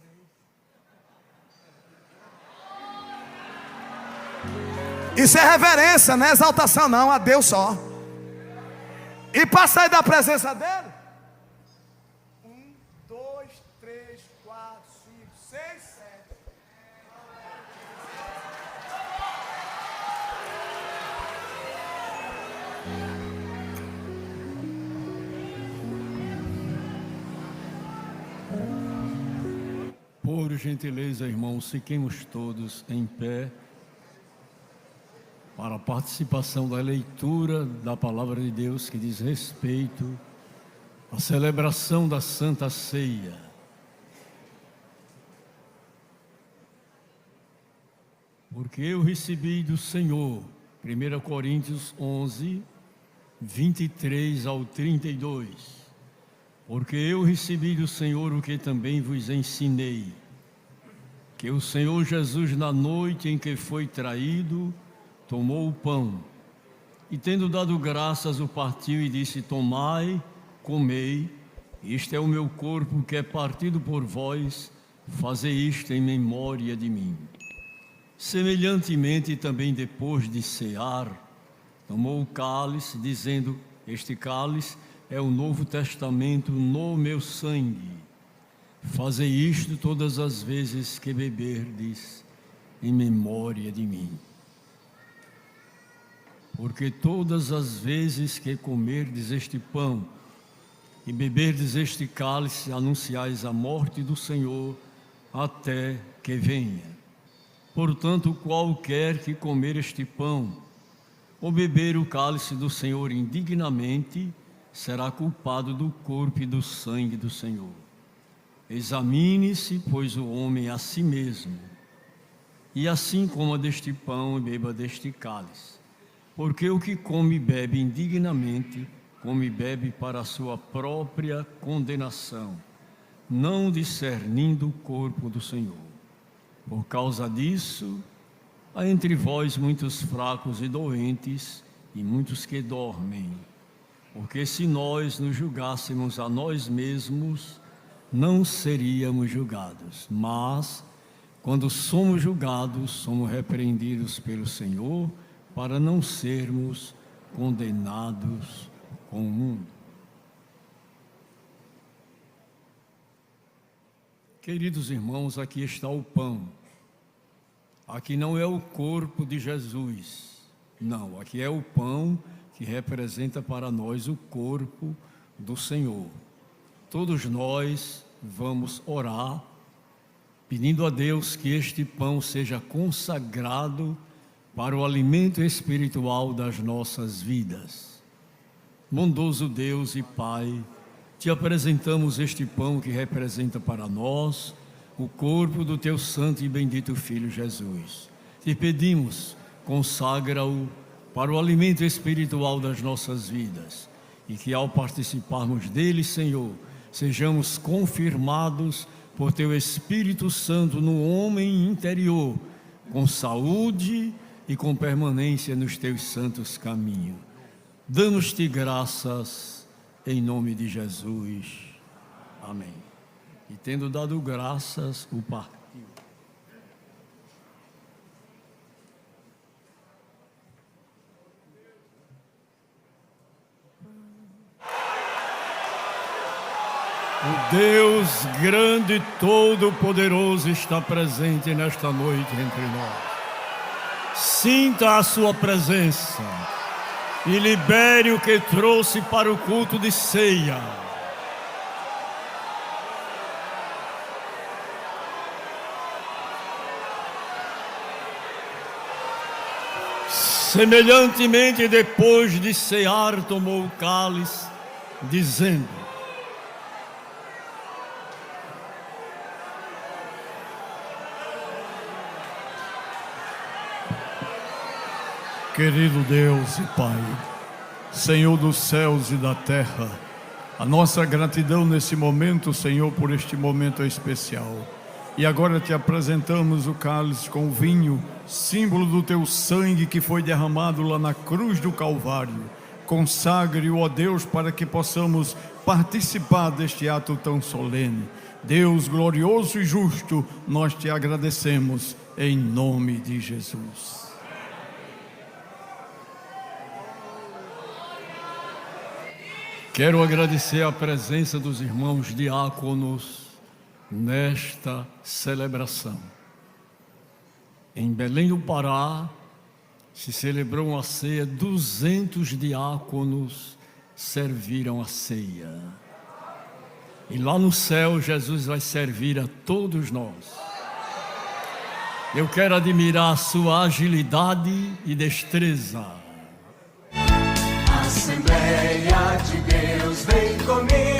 vezes. Isso é reverência, não é exaltação não, a Deus só. E para sair da presença dele, 6, 7. Por gentileza, irmãos, fiquemos todos em pé para a participação da leitura da palavra de Deus que diz respeito à celebração da Santa Ceia. Porque eu recebi do Senhor, 1 Coríntios 11, 23 ao 32. Porque eu recebi do Senhor o que também vos ensinei, que o Senhor Jesus, na noite em que foi traído, tomou o pão, e tendo dado graças, o partiu e disse: tomai, comei, isto é o meu corpo que é partido por vós, fazei isto em memória de mim. Semelhantemente, também depois de cear, tomou o cálice, dizendo: este cálice é o Novo Testamento no meu sangue. Fazei isto todas as vezes que beberdes, em memória de mim. Porque todas as vezes que comerdes este pão e beberdes este cálice, anunciais a morte do Senhor até que venha. Portanto, qualquer que comer este pão ou beber o cálice do Senhor indignamente, será culpado do corpo e do sangue do Senhor. Examine-se, pois, o homem a si mesmo, e assim coma deste pão e beba deste cálice. Porque o que come e bebe indignamente, come e bebe para a sua própria condenação, não discernindo o corpo do Senhor. Por causa disso, há entre vós muitos fracos e doentes, e muitos que dormem. Porque se nós nos julgássemos a nós mesmos, não seríamos julgados. Mas, quando somos julgados, somos repreendidos pelo Senhor, para não sermos condenados com o mundo. Queridos irmãos, aqui está o pão. Aqui não é o corpo de Jesus. Não, aqui é o pão que representa para nós o corpo do Senhor. Todos nós vamos orar, pedindo a Deus que este pão seja consagrado para o alimento espiritual das nossas vidas. Bondoso Deus e Pai, te apresentamos este pão que representa para nós o corpo do teu santo e bendito Filho Jesus. Te pedimos, consagra-o para o alimento espiritual das nossas vidas, e que ao participarmos dele, Senhor, sejamos confirmados por teu Espírito Santo no homem interior, com saúde e com permanência nos teus santos caminhos. Damos-te graças em nome de Jesus. Amém. E tendo dado graças, o partiu. O Deus grande e todo-poderoso está presente nesta noite entre nós. Sinta a sua presença e libere o que trouxe para o culto de ceia. Semelhantemente, depois de cear, tomou o cálice, dizendo: Querido Deus e Pai, Senhor dos céus e da terra, a nossa gratidão nesse momento, Senhor, por este momento especial. E agora te apresentamos o cálice com o vinho, símbolo do teu sangue que foi derramado lá na cruz do Calvário. Consagre-o, ó Deus, para que possamos participar deste ato tão solene. Deus glorioso e justo, nós te agradecemos em nome de Jesus. Quero agradecer a presença dos irmãos diáconos nesta celebração. Em Belém do Pará se celebrou uma ceia, 200 diáconos serviram a ceia. E lá no céu Jesus vai servir a todos nós. Eu quero admirar a sua agilidade e destreza. Assembleia de Deus, vem comigo.